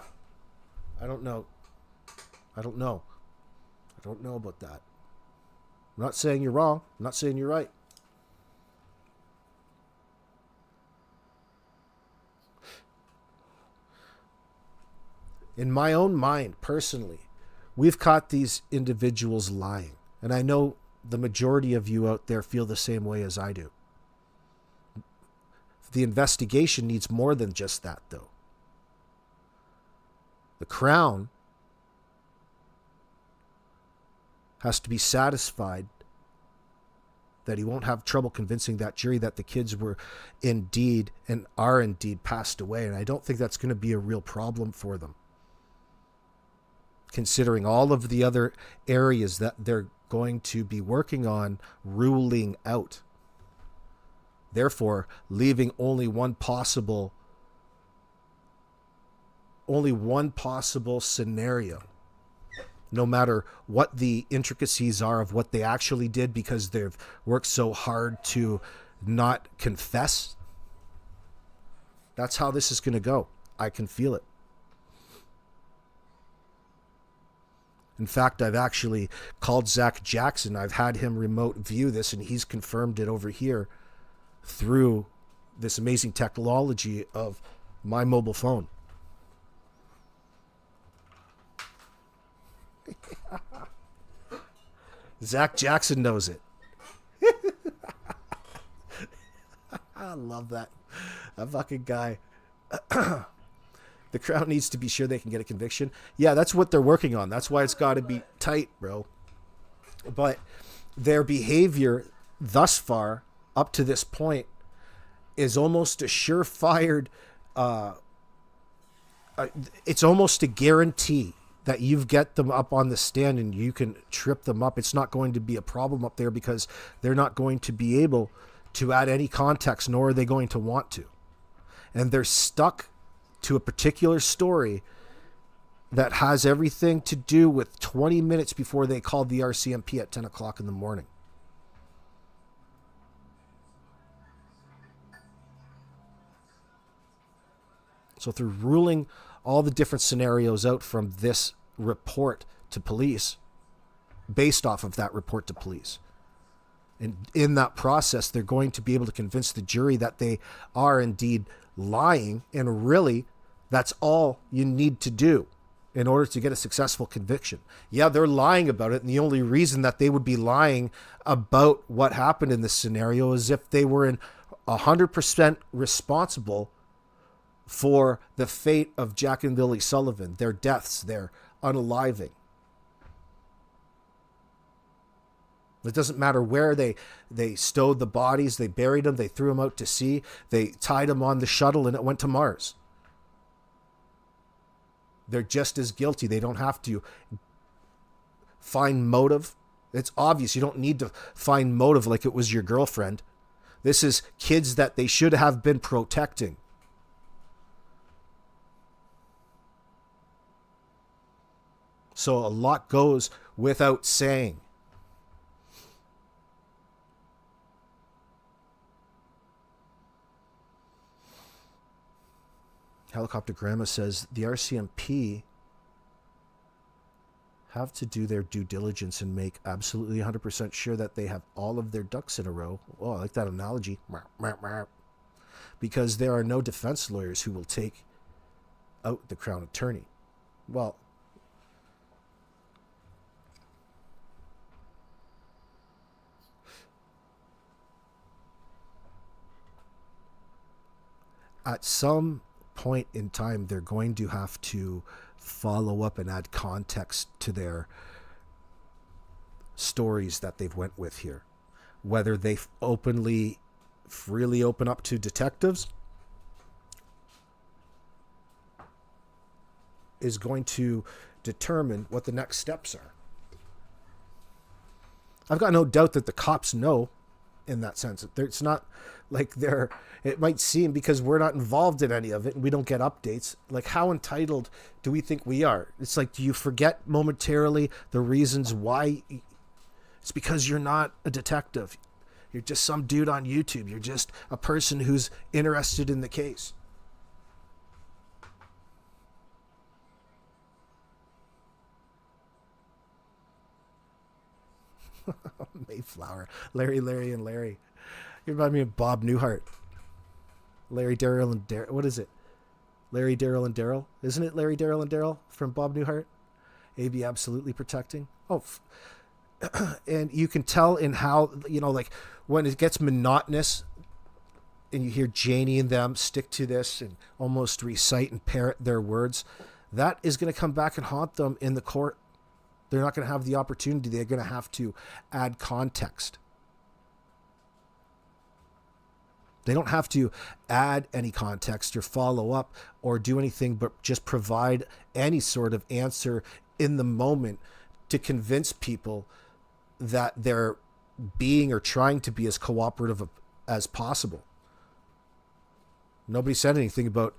don't know. I don't know about that. I'm not saying you're wrong. I'm not saying you're right. In my own mind, personally, we've caught these individuals lying. And I know the majority of you out there feel the same way as I do. The investigation needs more than just that, though. The Crown has to be satisfied that he won't have trouble convincing that jury that the kids were indeed and are indeed passed away. And I don't think that's going to be a real problem for them, considering all of the other areas that they're going to be working on ruling out. Therefore, leaving only one possible scenario, no matter what the intricacies are of what they actually did, because they've worked so hard to not confess. That's how this is going to go. I can feel it. In fact, I've actually called Zach Jackson. I've had him remote view this, and he's confirmed it over here through this amazing technology of my mobile phone. Zach Jackson knows it. I love that. That fucking guy. The Crown needs to be sure they can get a conviction. Yeah, that's what they're working on. That's why it's got to be tight, bro. But their behavior thus far, up to this point, is almost a surefire. It's almost a guarantee that you get them up on the stand and you can trip them up. It's not going to be a problem up there because they're not going to be able to add any context, nor are they going to want to. And they're stuck to a particular story that has everything to do with 20 minutes before they called the RCMP at 10 o'clock in the morning. So through ruling all the different scenarios out from this report to police, based off of that report to police, and in that process, they're going to be able to convince the jury that they are indeed lying, and really, that's all you need to do in order to get a successful conviction. Yeah, they're lying about it, and the only reason that they would be lying about what happened in this scenario is if they were 100% responsible for the fate of Jack and Lily Sullivan, their deaths, their unaliving. It doesn't matter where they stowed the bodies, they buried them, they threw them out to sea, they tied them on the shuttle and it went to Mars. They're just as guilty. They don't have to find motive. It's obvious. You don't need to find motive like it was your girlfriend. This is kids that they should have been protecting. So a lot goes without saying. Helicopter Grandma says the RCMP have to do their due diligence and make absolutely 100% sure that they have all of their ducks in a row. Oh, I like that analogy. Because there are no defense lawyers who will take out the Crown Attorney. Well, at some point in time, they're going to have to follow up and add context to their stories that they've went with here. Whether they freely open up to detectives is going to determine what the next steps are. I've got no doubt that the cops know in that sense. It's not like it might seem, because we're not involved in any of it and we don't get updates. Like, how entitled do we think we are? It's like, do you forget momentarily the reasons why? It's because you're not a detective. You're just some dude on YouTube. You're just a person who's interested in the case. Mayflower. Larry, and Larry. You remind me of Bob Newhart. Larry, Daryl, and Daryl. What is it? Larry, Daryl, and Daryl? Isn't it Larry, Daryl, and Daryl from Bob Newhart? AB absolutely protecting. Oh, and you can tell in how, like when it gets monotonous and you hear Janie and them stick to this and almost recite and parrot their words, that is going to come back and haunt them in the court. They're not going to have the opportunity. They're going to have to add context. They don't have to add any context or follow up or do anything but just provide any sort of answer in the moment to convince people that they're being or trying to be as cooperative as possible. Nobody said anything about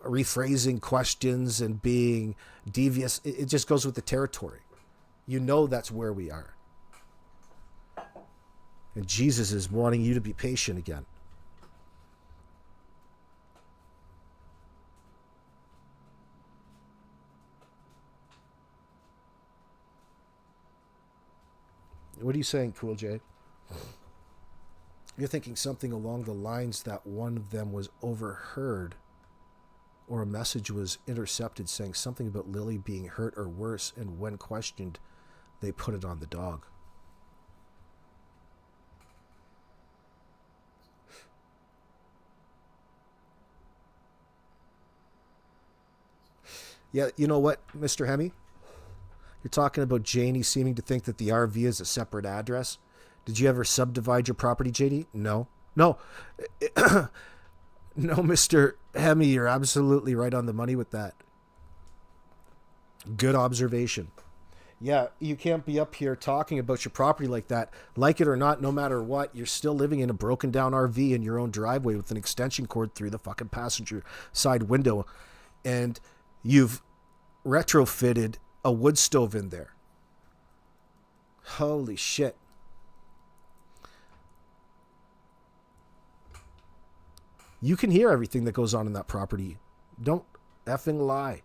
rephrasing questions and being devious. It just goes with the territory. That's where we are. And Jesus is wanting you to be patient again. What are you saying, Cool J? You're thinking something along the lines that one of them was overheard, or a message was intercepted saying something about Lily being hurt or worse, and when questioned, they put it on the dog. Yeah, you know what, Mr. Hemi? You're talking about Janie seeming to think that the RV is a separate address. Did you ever subdivide your property, JD? No. No, Mr. Hemi, you're absolutely right on the money with that. Good observation. Yeah, you can't be up here talking about your property like that. Like it or not, no matter what, you're still living in a broken down RV in your own driveway with an extension cord through the fucking passenger side window. And you've retrofitted a wood stove in there. Holy shit. You can hear everything that goes on in that property. Don't effing lie.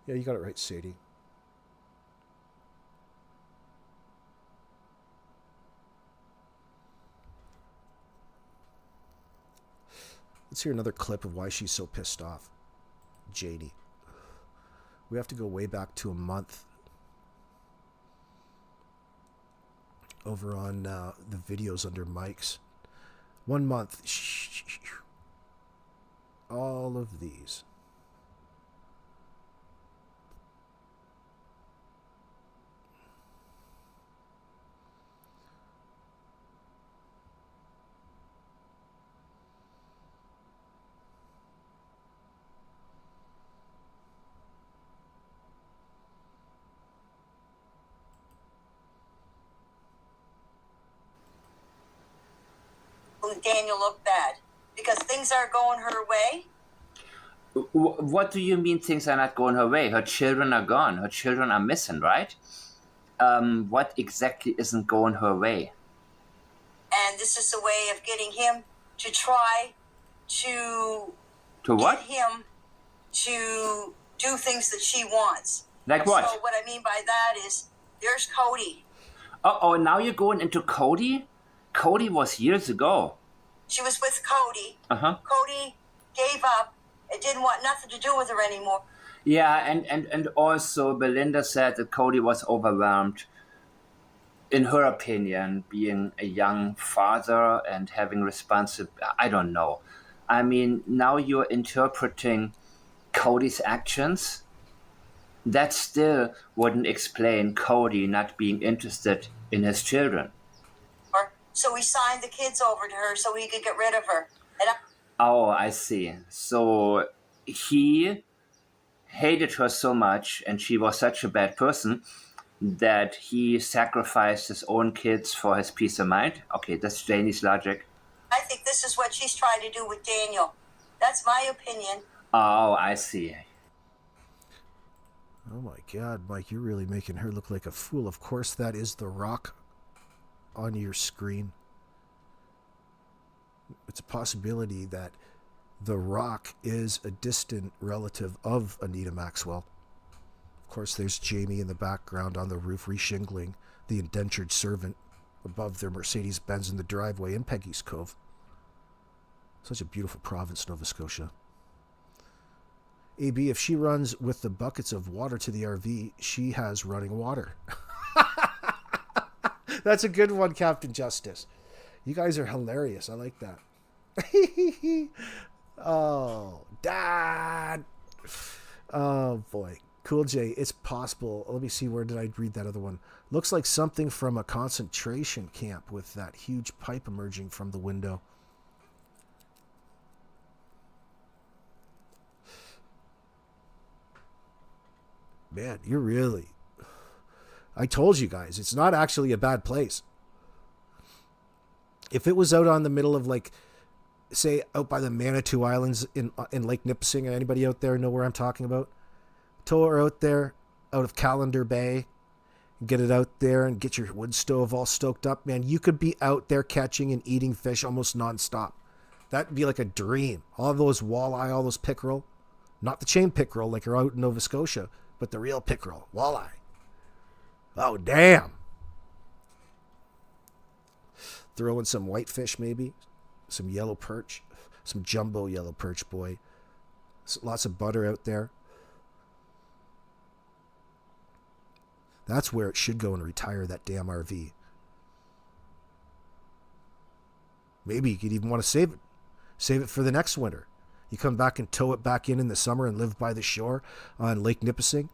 Yeah, you got it right, Sadie. Let's hear another clip of why she's so pissed off. Janie. We have to go way back to a month. Over on the videos under Mike's. 1 month. All of these. Daniel look bad because things aren't going her way. What do you mean things are not going her way? Her children are gone. Her children are missing, right? What exactly isn't going her way? And this is a way of getting him to try to what? Get him to do things that she wants. Like what? So what I mean by that is, there's Cody. Oh, now you're going into Cody? Cody was years ago. She was with Cody. Uh-huh. Cody gave up and didn't want nothing to do with her anymore. Yeah, and also Belinda said that Cody was overwhelmed, in her opinion, being a young father and having responsibility. I don't know. I mean, now you're interpreting Cody's actions. that still wouldn't explain Cody not being interested in his children. So we signed the kids over to her so he could get rid of her. Oh, I see. So he hated her so much and she was such a bad person that he sacrificed his own kids for his peace of mind. Okay, that's Janie's logic. I think this is what she's trying to do with Daniel. That's my opinion. Oh, I see. Oh my God, Mike, you're really making her look like a fool. Of course, that is The Rock on your screen. It's a possibility that The Rock is a distant relative of Anita Maxwell. Of course, there's Jamie in the background on the roof reshingling the indentured servant above their Mercedes-Benz in the driveway in Peggy's Cove. Such a beautiful province, Nova Scotia. AB, if she runs with the buckets of water to the RV, she has running water. That's a good one, Captain Justice. You guys are hilarious. I like that. Oh, Dad. Oh, boy. Cool J, it's possible. Let me see, where did I read that other one? Looks like something from a concentration camp with that huge pipe emerging from the window. Man, you're really... I told you guys, it's not actually a bad place. If it was out on the middle of, like, say, out by the Manitou Islands in Lake Nipissing, anybody out there know where I'm talking about? Tow her out there, out of Calendar Bay, get it out there and get your wood stove all stoked up, man. You could be out there catching and eating fish almost nonstop. That'd be like a dream. All those walleye, all those pickerel. Not the chain pickerel like are out in Nova Scotia, but the real pickerel, walleye. Oh, damn. Throw in some whitefish, maybe. Some yellow perch. Some jumbo yellow perch, boy. Lots of butter out there. That's where it should go and retire that damn RV. Maybe you could even want to save it. Save it for the next winter. You come back and tow it back in the summer and live by the shore on Lake Nipissing.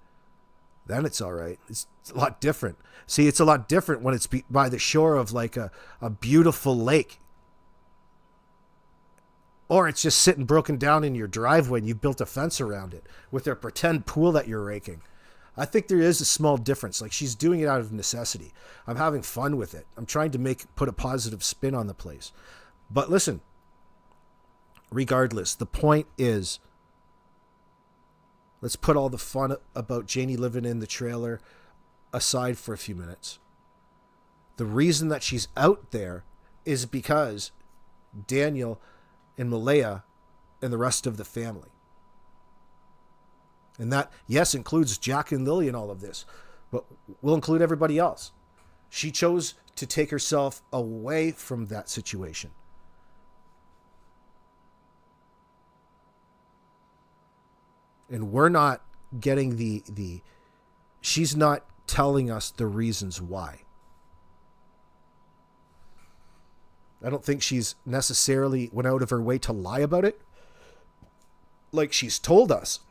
Then it's all right. It's a lot different. See, it's a lot different when it's by the shore of like a beautiful lake. Or it's just sitting broken down in your driveway and you built a fence around it with a pretend pool that you're raking. I think there is a small difference. Like, she's doing it out of necessity. I'm having fun with it. I'm trying to put a positive spin on the place. But listen, regardless, the point is, let's put all the fun about Janie living in the trailer aside for a few minutes. The reason that she's out there is because Daniel and Malaya and the rest of the family. And that, yes, includes Jack and Lily in all of this, but we'll include everybody else. She chose to take herself away from that situation. And we're not getting she's not telling us the reasons why. I don't think she's necessarily went out of her way to lie about it, like she's told us.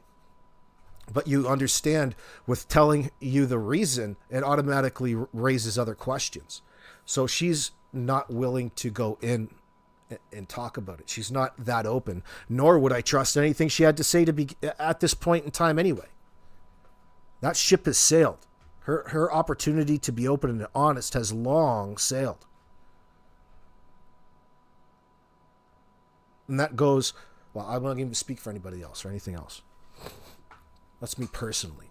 But you understand, with telling you the reason, it automatically raises other questions. So she's not willing to go in and talk about it. She's not that open, nor would I trust anything she had to say to be at this point in time anyway. That ship has sailed. Her opportunity to be open and honest has long sailed. And that goes, well, I'm not going to speak for anybody else or anything else. That's me personally.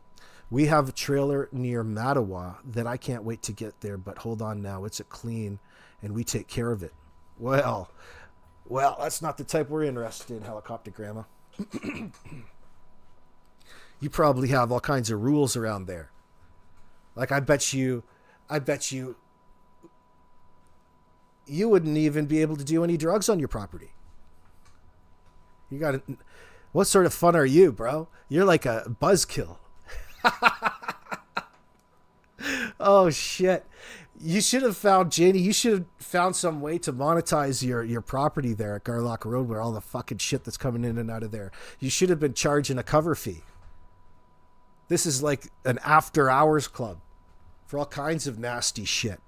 We have a trailer near Mattawa that I can't wait to get there, but hold on now. It's a clean, and we take care of it. Well, that's not the type we're interested in, Helicopter Grandma. You probably have all kinds of rules around there. Like, I bet you wouldn't even be able to do any drugs on your property. You got to... What sort of fun are you, bro? You're like a buzzkill. Oh, shit. You should have found, Janie, you should have found some way to monetize your property there at Garlock Road, where all the fucking shit that's coming in and out of there. You should have been charging a cover fee. This is like an after hours club for all kinds of nasty shit.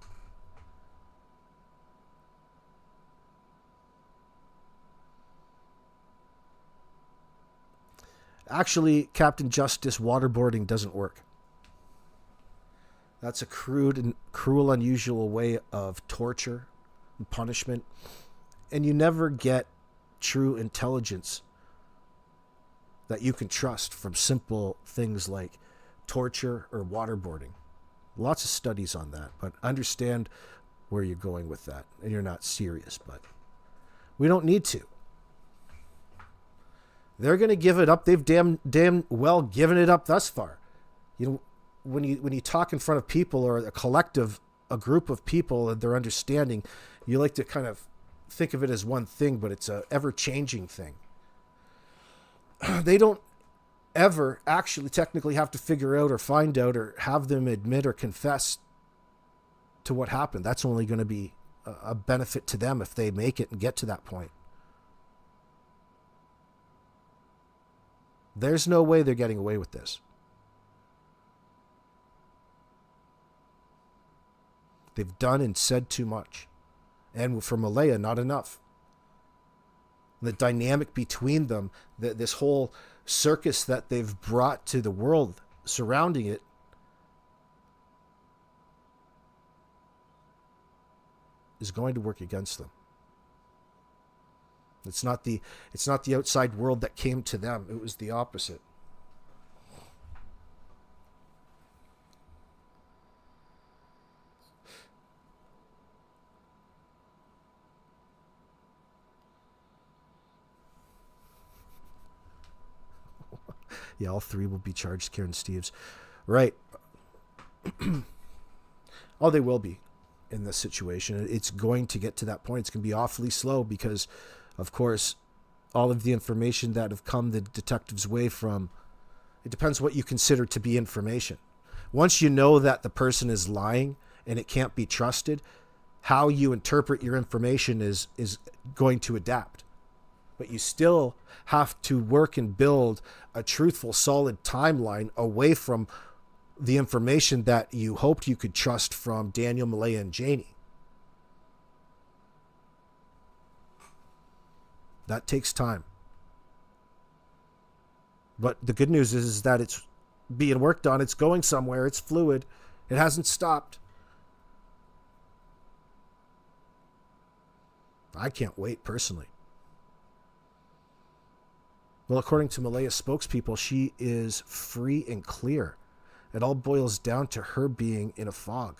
Actually, Captain Justice, waterboarding doesn't work. That's a crude and cruel, unusual way of torture and punishment. And you never get true intelligence that you can trust from simple things like torture or waterboarding. Lots of studies on that, but understand where you're going with that. And you're not serious, but we don't need to. They're going to give it up. They've damn well given it up thus far. You know, when you talk in front of people or a group of people and their understanding, you like to kind of think of it as one thing, but it's a ever-changing thing. They don't ever actually technically have to figure out or find out or have them admit or confess to what happened. That's only going to be a benefit to them if they make it and get to that point. There's no way they're getting away with this. They've done and said too much. And for Malaya, not enough. The dynamic between them, this whole circus that they've brought to the world surrounding it, is going to work against them. It's not the outside world that came to them. It was the opposite. Yeah, all three will be charged, Karen Steves. Right. Oh, they will be in this situation. It's going to get to that point. It's going to be awfully slow because, of course, all of the information that have come the detectives' way from, it depends what you consider to be information. Once you know that the person is lying and it can't be trusted, how you interpret your information is going to adapt. But you still have to work and build a truthful, solid timeline away from the information that you hoped you could trust from Daniel, Malaya, and Janie. That takes time. But the good news is that it's being worked on. It's going somewhere. It's fluid. It hasn't stopped. I can't wait, personally. Well, according to Malaya's spokespeople, she is free and clear. It all boils down to her being in a fog.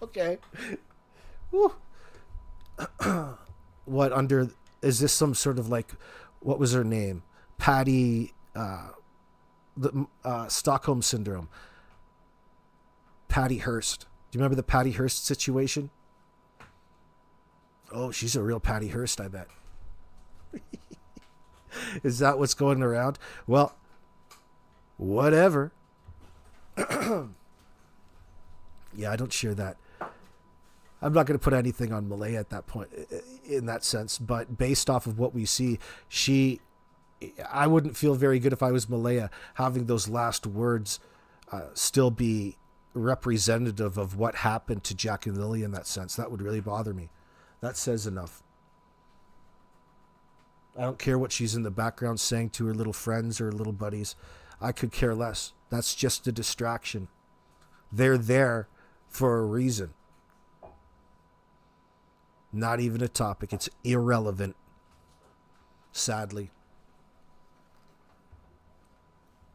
Okay. Woo. What under... Is this some sort of like... What was her name? Patty... Stockholm Syndrome. Patty Hearst. Do you remember the Patty Hearst situation? Oh, she's a real Patty Hearst, I bet. Is that what's going around? Well, whatever. Yeah, I don't share that. I'm not going to put anything on Malaya at that point, in that sense, but based off of what we see, I wouldn't feel very good if I was Malaya having those last words still be representative of what happened to Jack and Lily in that sense. That would really bother me. That says enough. I don't care what she's in the background saying to her little friends or little buddies. I could care less. That's just a distraction. They're there for a reason. Not even a topic. It's irrelevant. Sadly.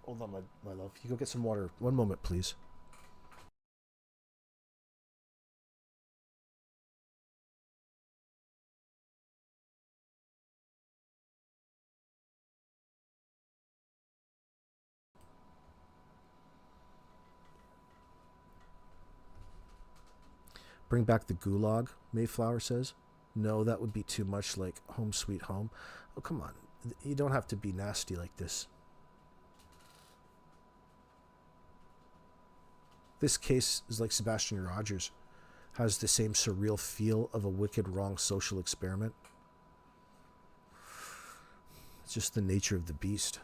Hold on, my love. You go get some water. One moment, please. Bring back the gulag, Mayflower says. No, that would be too much like Home Sweet Home. Oh, come on. You don't have to be nasty like this. This case is like Sebastian Rogers. Has the same surreal feel of a wicked, wrong social experiment. It's just the nature of the beast.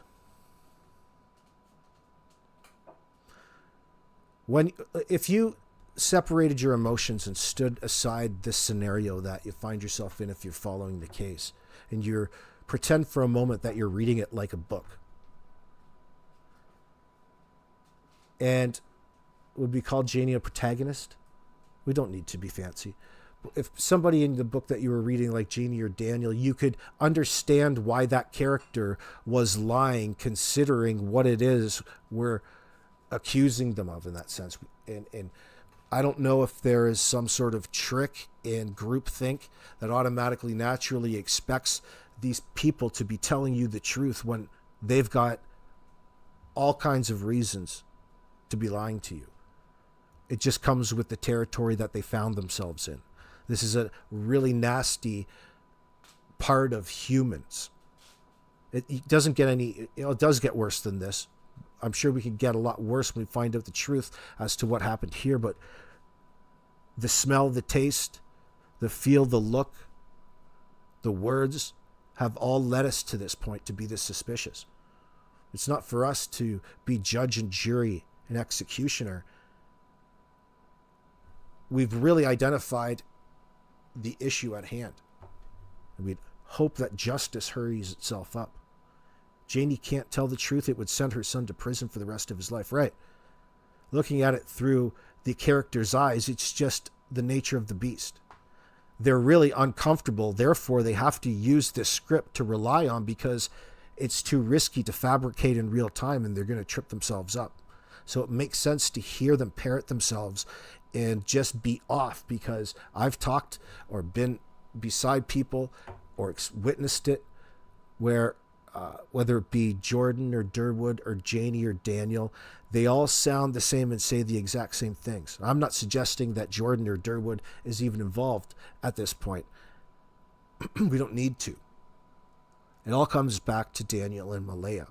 If you separated your emotions and stood aside this scenario that you find yourself in if you're following the case, and you're pretend for a moment that you're reading it like a book, and would we call Janie a protagonist? We don't need to be fancy. If somebody in the book that you were reading, like Janie or Daniel, you could understand why that character was lying, considering what it is we're accusing them of in that sense. And I don't know if there is some sort of trick in groupthink that automatically, naturally expects these people to be telling you the truth when they've got all kinds of reasons to be lying to you. It just comes with the territory that they found themselves in. This is a really nasty part of humans. It doesn't get any, it does get worse than this. I'm sure we could get a lot worse when we find out the truth as to what happened here, but the smell, the taste, the feel, the look, the words have all led us to this point to be this suspicious. It's not for us to be judge and jury and executioner. We've really identified the issue at hand. And we'd hope that justice hurries itself up. Janie can't tell the truth. It would send her son to prison for the rest of his life. Right. Looking at it through the character's eyes, it's just the nature of the beast. They're really uncomfortable. Therefore, they have to use this script to rely on because it's too risky to fabricate in real time, and they're going to trip themselves up. So it makes sense to hear them parrot themselves and just be off, because I've talked or been beside people or witnessed it where whether it be Jordan or Durwood or Janie or Daniel, they all sound the same and say the exact same things. I'm not suggesting that Jordan or Durwood is even involved at this point. We don't need to. It all comes back to Daniel and Malaya.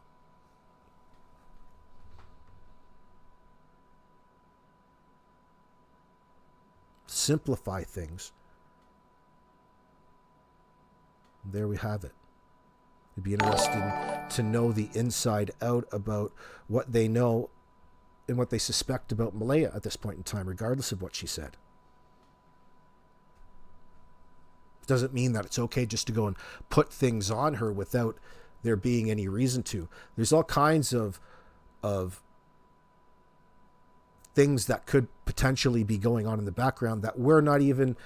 Simplify things. There we have it. It'd be interesting to know the inside out about what they know and what they suspect about Malaya at this point in time, regardless of what she said. Doesn't mean that it's okay just to go and put things on her without there being any reason to. There's all kinds of things that could potentially be going on in the background that we're not even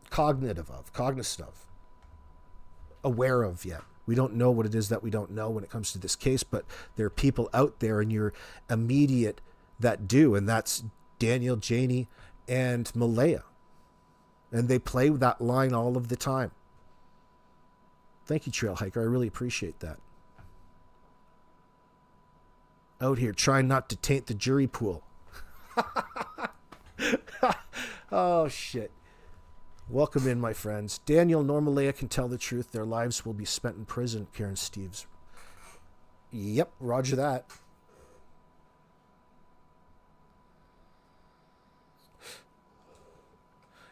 cognizant of, aware of yet. We don't know what it is that we don't know when it comes to this case, but there are people out there in your immediate that do, and that's Daniel, Janie, and Malaya. And they play with that line all of the time. Thank you, Trail Hiker. I really appreciate that. Out here trying not to taint the jury pool. Oh, shit. Welcome in, my friends. Daniel nor Malaya can tell the truth. Their lives will be spent in prison, Karen Steves. Yep, roger that.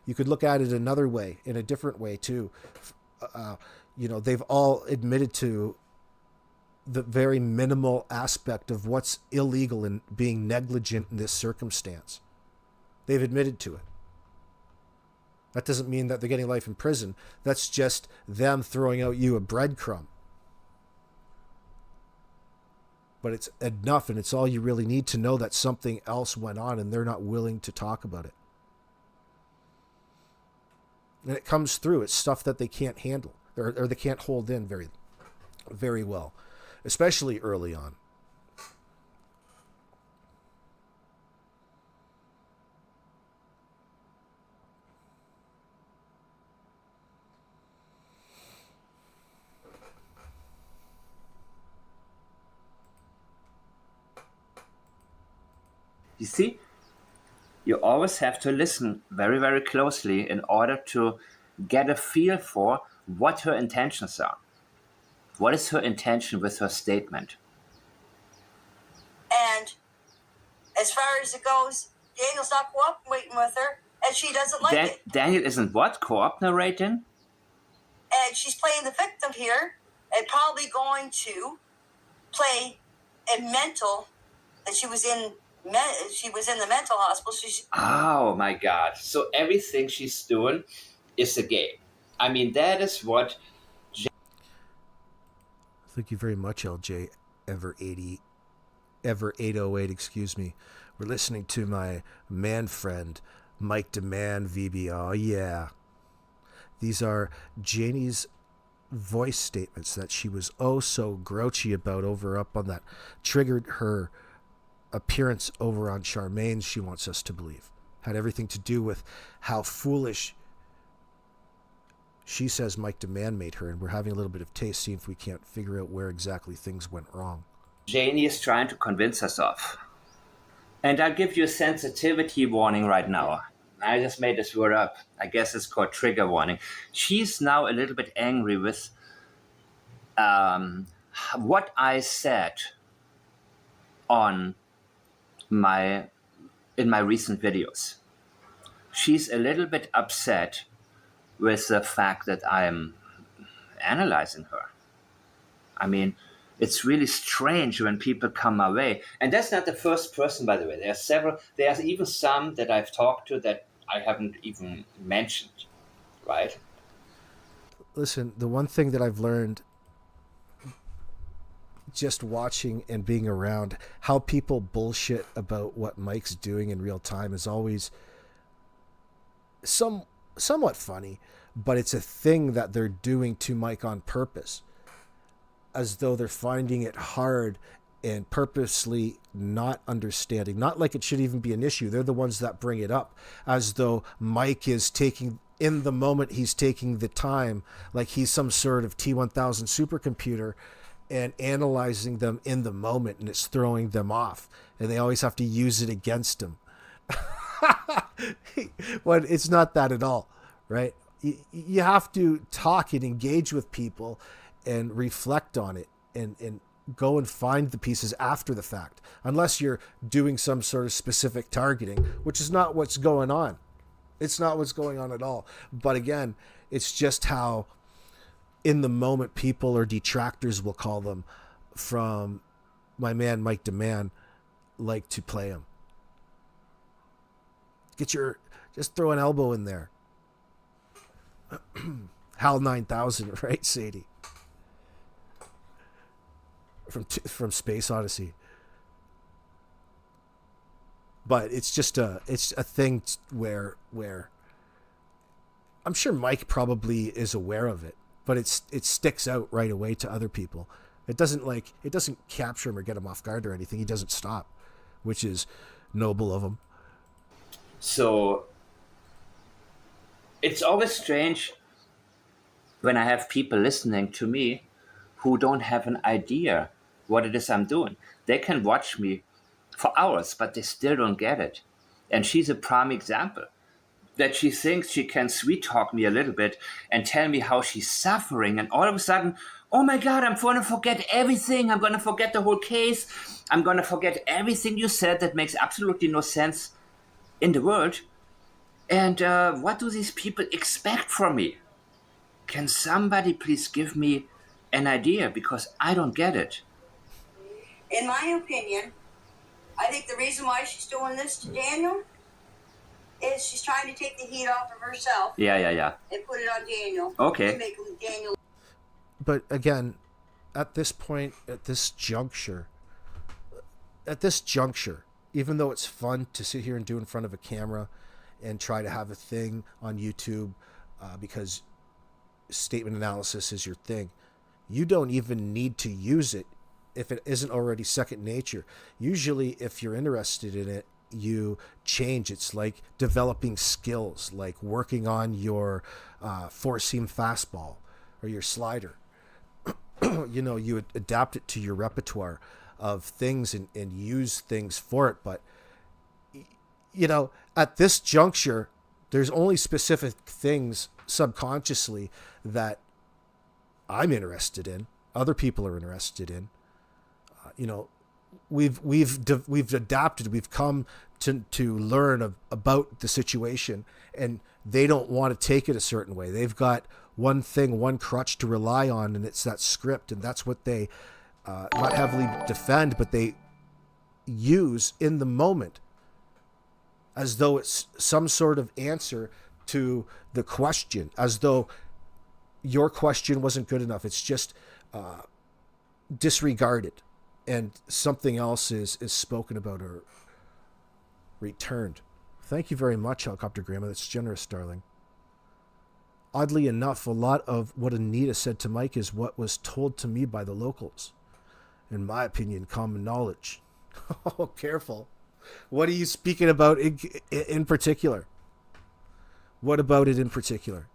You could look at it another way, in a different way, too. They've all admitted to the very minimal aspect of what's illegal in being negligent in this circumstance. They've admitted to it. That doesn't mean that they're getting life in prison. That's just them throwing out you a breadcrumb. But it's enough, and it's all you really need to know that something else went on, and they're not willing to talk about it. And it comes through. It's stuff that they can't handle, or they can't hold in very, very well, especially early on. You see, you always have to listen very, very closely in order to get a feel for what her intentions are. What is her intention with her statement? And as far as it goes, Daniel's not cooperating with her, and she doesn't like it. Daniel isn't what? Co-op-narrating? And she's playing the victim here, and probably going to play a mental that she was in the mental hospital. Oh my God. So everything she's doing is a game. I mean, that is what. Thank you very much, LJ. Ever 808, excuse me. We're listening to my man friend, Mike Dammann, VB. Oh, yeah. These are Janie's voice statements that she was oh so grouchy about over up on that triggered her appearance over on Charmaine's, she wants us to believe. Had everything to do with how foolish she says Mike Dammann made her, and we're having a little bit of taste, seeing if we can't figure out where exactly things went wrong. Janie is trying to convince us of. And I'll give you a sensitivity warning right now. I just made this word up. I guess it's called trigger warning. She's now a little bit angry with what I said in my recent videos. She's a little bit upset with the fact that I'm analyzing her. I mean, it's really strange when people come my way. And that's not the first person, by the way. There are several. There's even some that I've talked to that I haven't even mentioned, right? Listen, the one thing that I've learned just watching and being around how people bullshit about what Mike's doing in real time is always somewhat funny, but it's a thing that they're doing to Mike on purpose, as though they're finding it hard and purposely not understanding, not like it should even be an issue. They're the ones that bring it up, as though Mike is taking, in the moment, he's taking the time, like he's some sort of T-1000 supercomputer, and analyzing them in the moment, and it's throwing them off, and they always have to use it against him. Well, it's not that at all, right? You have to talk and engage with people and reflect on it and go and find the pieces after the fact, unless you're doing some sort of specific targeting, which is not what's going on. It's not what's going on at all. But again, it's just how in the moment people, or detractors we'll call them, from my man Mike Dammann, like to play him. Just throw an elbow in there. HAL 9000, right, Sadie? From Space Odyssey. But it's just a thing where I'm sure Mike probably is aware of it, but it sticks out right away to other people. It doesn't capture him or get him off guard or anything. He doesn't stop, which is noble of him. So it's always strange when I have people listening to me who don't have an idea what it is I'm doing. They can watch me for hours, but they still don't get it. And she's a prime example. That she thinks she can sweet talk me a little bit and tell me how she's suffering. And all of a sudden, oh my God, I'm going to forget everything. I'm going to forget the whole case. I'm going to forget everything you said that makes absolutely no sense in the world. And what do these people expect from me? Can somebody please give me an idea? Because I don't get it. In my opinion, I think the reason why she's doing this to Daniel is she's trying to take the heat off of herself. Yeah. And put it on Daniel. Okay. To make Daniel. But again, at this point, at this juncture, even though it's fun to sit here and do in front of a camera and try to have a thing on YouTube, because statement analysis is your thing, you don't even need to use it if it isn't already second nature. Usually, if you're interested in it, you change. It's like developing skills, like working on your four-seam fastball or your slider. You adapt it to your repertoire of things and use things for it. But, at this juncture, there's only specific things subconsciously that I'm interested in, other people are interested in. We've adapted. We've come to learn about the situation, and they don't want to take it a certain way. They've got one thing, one crutch to rely on, and it's that script, and that's what they not heavily defend, but they use in the moment as though it's some sort of answer to the question, as though your question wasn't good enough. It's just disregarded and something else is spoken about or returned. Thank you very much, Helicopter Grandma. That's generous, darling. Oddly enough, a lot of what Anita said to Mike is what was told to me by the locals. In my opinion, common knowledge. Oh, careful. What are you speaking about in particular? What about it in particular?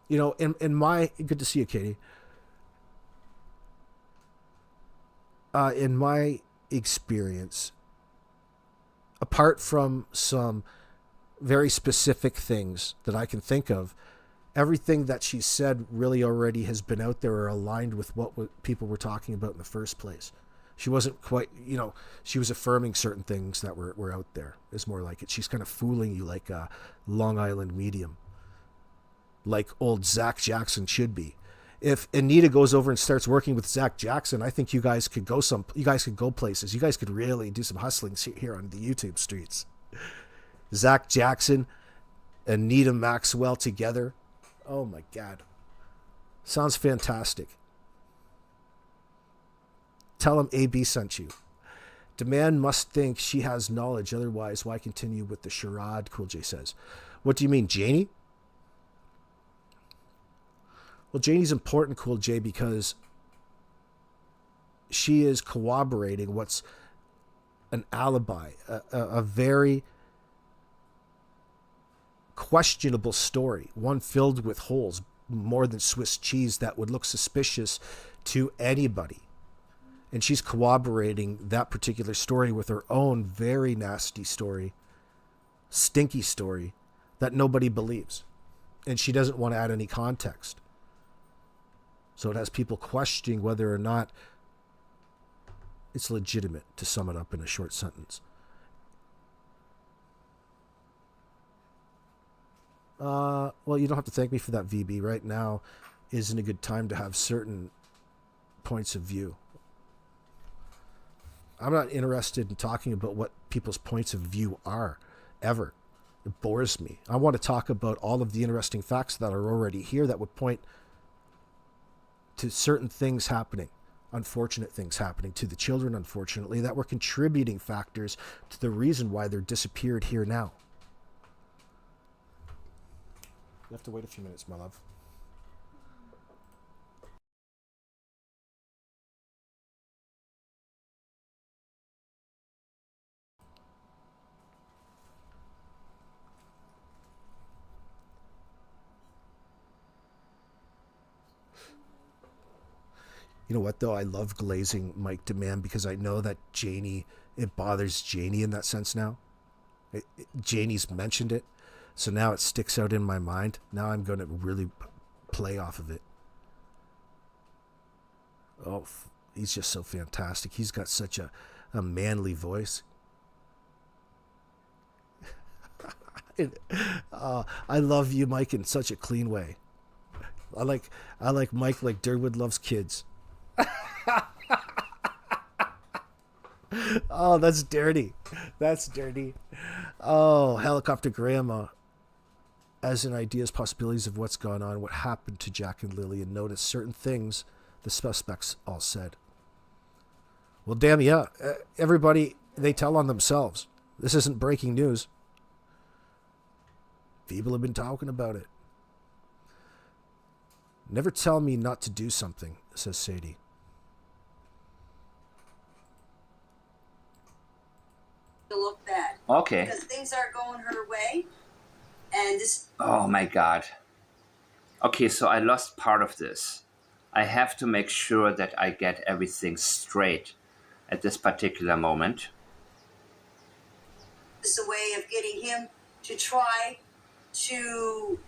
You know, in my... Good to see you, Katie. In my experience, apart from some very specific things that I can think of, everything that she said really already has been out there or aligned with what people were talking about in the first place. She wasn't quite, you know, she was affirming certain things that were out there. It's more like it. She's kind of fooling you like a Long Island medium, like old Zach Jackson should be. If Anita goes over and starts working with Zach Jackson, I think you guys could go places. You guys could really do some hustling here on the YouTube streets. Zach Jackson, Anita Maxwell together. Oh my God. Sounds fantastic. Tell him AB sent you. Demand must think she has knowledge, otherwise why continue with the charade, Cool J says. What do you mean, Janie? Well, Janie's important, Cool J, because she is corroborating what's an alibi, a very questionable story, one filled with holes, more than Swiss cheese, that would look suspicious to anybody. And she's corroborating that particular story with her own very nasty story, stinky story, that nobody believes. And she doesn't want to add any context. So it has people questioning whether or not it's legitimate, to sum it up in a short sentence. Well, you don't have to thank me for that, VB. Right now isn't a good time to have certain points of view. I'm not interested in talking about what people's points of view are, ever. It bores me. I want to talk about all of the interesting facts that are already here that would point to certain things happening, unfortunate things happening to the children, unfortunately, that were contributing factors to the reason why they're disappeared here now. You have to wait a few minutes, my love. You know what, though? I love glazing Mike Dammann because I know that Janie, it bothers Janie in that sense now. Janie's mentioned it, so now it sticks out in my mind. Now I'm going to really play off of it. Oh, he's just so fantastic. He's got such a manly voice. I love you, Mike, in such a clean way. I like Mike like Durwood loves kids. Oh, that's dirty. That's dirty. Oh, Helicopter Grandma. As in ideas, possibilities of what's gone on, what happened to Jack and Lily, and notice certain things the suspects all said. Well, damn, yeah. Everybody, they tell on themselves. This isn't breaking news. People have been talking about it. Never tell me not to do something, says Sadie. To look bad. Okay. Because things aren't going her way. And this... Oh my God. Okay, so I lost part of this. I have to make sure that I get everything straight at this particular moment. This is a way of getting him to try to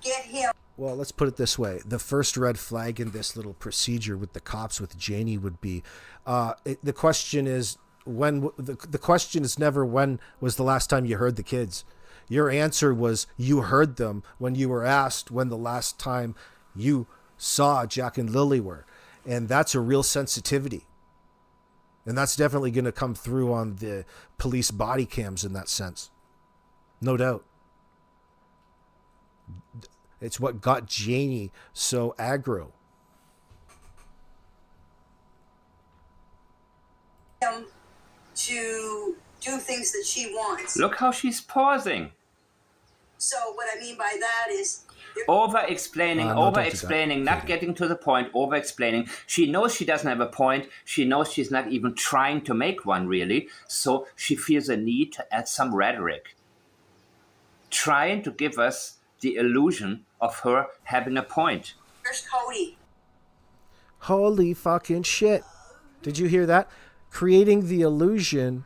get him. Well, let's put it this way. The first red flag in this little procedure with the cops with Janie would be, the question is the question is never when was the last time you heard the kids. Your answer was you heard them when you were asked when the last time you saw Jack and Lily were. And that's a real sensitivity. And that's definitely going to come through on the police body cams in that sense. No doubt. It's what got Janie so aggro. To do things that she wants. Look how she's pausing. So what I mean by that is... Over-explaining, not getting to the point, over-explaining. She knows she doesn't have a point. She knows she's not even trying to make one, really. So she feels a need to add some rhetoric. Trying to give us the illusion of her having a point. Here's Cody. Holy fucking shit. Did you hear that? Creating the illusion...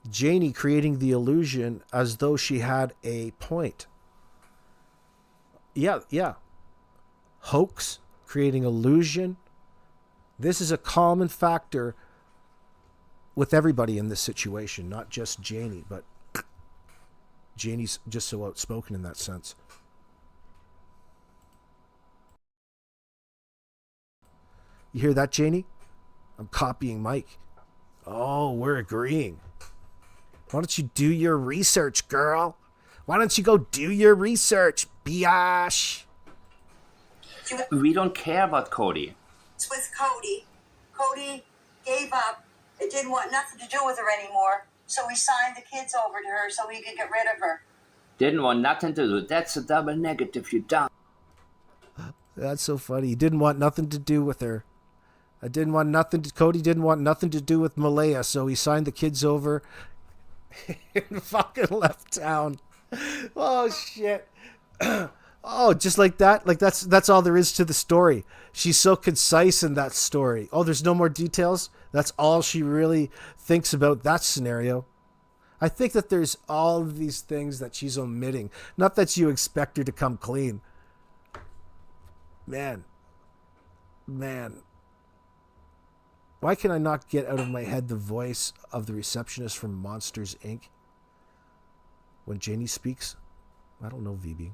Janie creating the illusion as though she had a point. Yeah. Hoax, creating illusion. This is a common factor with everybody in this situation, not just Janie, but Janie's just so outspoken in that sense. You hear that, Janie? I'm copying Mike. Oh, we're agreeing. Why don't you do your research, girl? Why don't you go do your research, biatch? We don't care about Cody. It's with Cody. Cody gave up. It didn't want nothing to do with her anymore. So we signed the kids over to her so we could get rid of her. Didn't want nothing to do. That's a double negative, you dumb. That's so funny. He didn't want nothing to do with her. Cody didn't want nothing to do with Malaya, so he signed the kids over and fucking left town. Oh shit. Oh, just like that? Like that's all there is to the story. She's so concise in that story. Oh, there's no more details? That's all she really thinks about that scenario. I think that there's all of these things that she's omitting. Not that you expect her to come clean. Man. Why can I not get out of my head the voice of the receptionist from Monsters, Inc. when Janie speaks? I don't know, VB.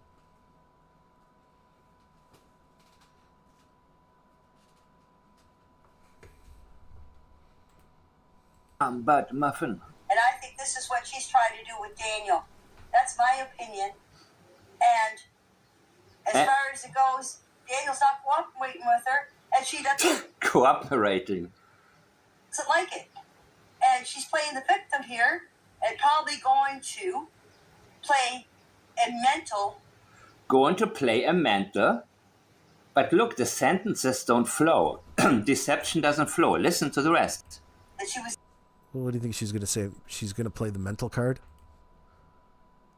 But muffin. And I think this is what she's trying to do with Daniel. That's my opinion. And as far as it goes, Daniel's not cooperating with her, and she doesn't Cooperating. like it. And she's playing the victim here, and probably going to play a mental. Going to play a mentor. But look, the sentences don't flow. Deception doesn't flow. Listen to the rest. That she was. Well, what do you think she's going to say? She's going to play the mental card?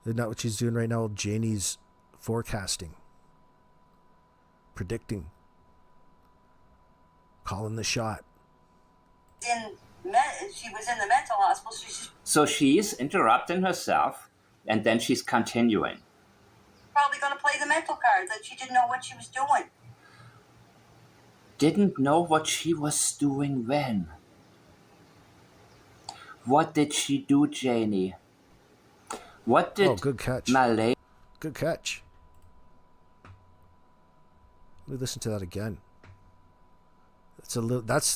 Isn't that what she's doing right now? Janie's forecasting. Predicting. Calling the shot. She was in the mental hospital. So she's interrupting herself, and then she's continuing. Probably going to play the mental card that she didn't know what she was doing. Didn't know what she was doing when. What did she do, Janie? What did good catch. Malaya? Good catch. Let me listen to that again.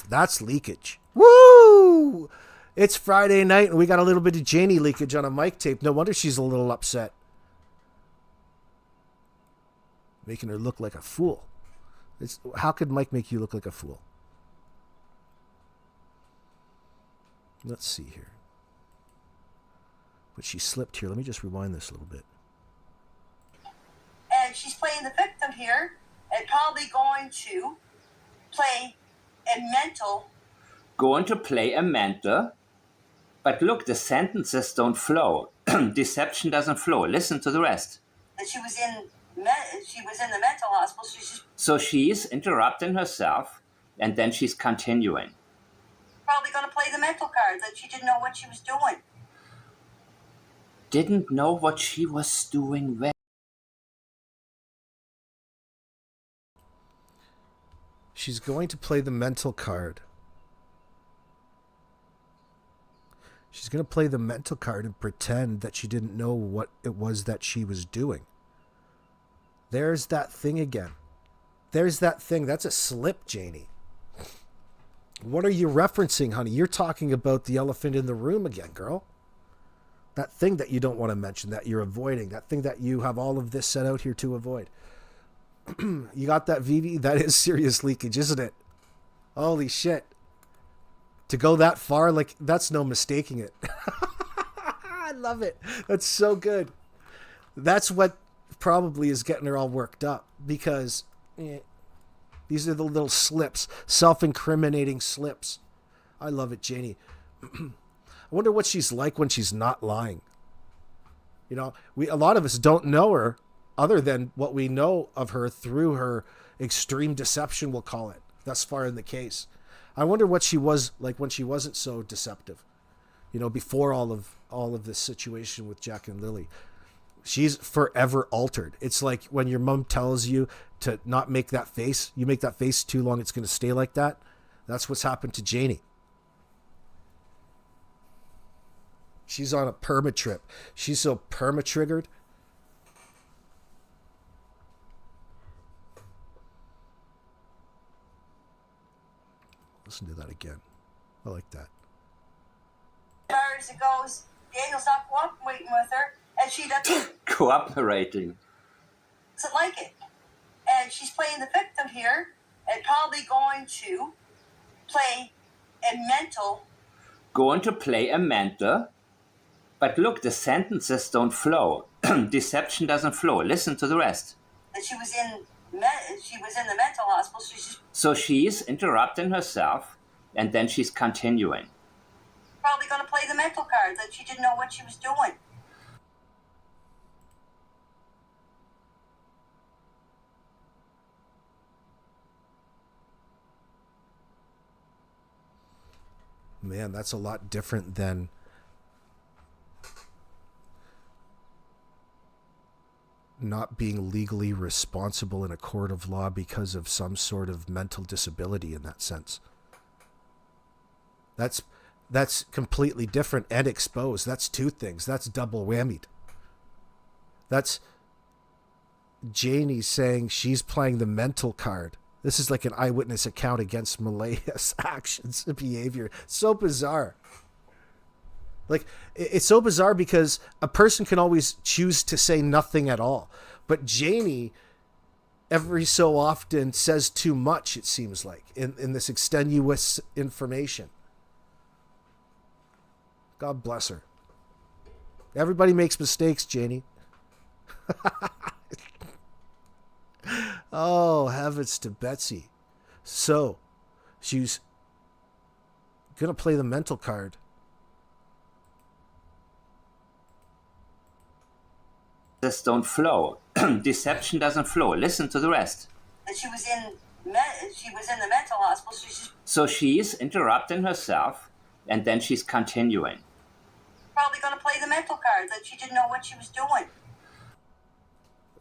That's leakage. Woo! It's Friday night and we got a little bit of Janie leakage on a mic tape. No wonder she's a little upset. Making her look like a fool. How could Mike make you look like a fool? Let's see here. But she slipped here. Let me just rewind this a little bit. And she's playing the victim here, and probably going to play a mental. Going to play a mentor. But look, the sentences don't flow. Deception doesn't flow. Listen to the rest. That she was in the mental hospital. So she's interrupting herself, and then she's continuing. Probably going to play the mental card that she didn't know what she was doing. Didn't know what she was doing when. She's going to play the mental card. She's going to play the mental card and pretend that she didn't know what it was that she was doing. There's that thing again. there's that thing. That's a slip, Janie. What are you referencing, honey? You're talking about the elephant in the room again, girl. That thing that you don't want to mention, that you're avoiding, that thing that you have all of this set out here to avoid. You got that, Vivi? That is serious leakage, isn't it? Holy shit. To go that far, like, that's no mistaking it. I love it. That's so good. That's what probably is getting her all worked up, because these are the little slips, self-incriminating slips. I love it, Janie. I wonder what she's like when she's not lying. You know, a lot of us don't know her other than what we know of her through her extreme deception, we'll call it, thus far in the case. I wonder what she was like when she wasn't so deceptive, you know, before all of this situation with Jack and Lily. She's forever altered. It's like when your mom tells you to not make that face. You make that face too long, it's going to stay like that. That's what's happened to Janie. She's on a perma trip. She's so perma triggered. Listen to that again. I like that. As far as it goes, Daniel's not cooperating with her, and she doesn't Cooperating. like it. And she's playing the victim here, and probably going to play a mental. Going to play a mentor. But look, the sentences don't flow. Deception doesn't flow. Listen to the rest. That she was in the mental hospital. So she's interrupting herself, and then she's continuing. Probably going to play the mental card that she didn't know what she was doing. Man, that's a lot different than not being legally responsible in a court of law because of some sort of mental disability in that sense. That's completely different and exposed. That's two things. That's double whammied. That's Janie saying she's playing the mental card. This is like an eyewitness account against Malaya's actions and behavior. So bizarre. Like, it's so bizarre because a person can always choose to say nothing at all. But Janie, every so often, says too much, it seems like, in this extenuous information. God bless her. Everybody makes mistakes, Janie. Oh, heavens to Betsy. So, she's going to play the mental card. This don't flow. Deception doesn't flow. Listen to the rest. That she was in the mental hospital. So she's interrupting herself, and then she's continuing. Probably going to play the mental card that she didn't know what she was doing.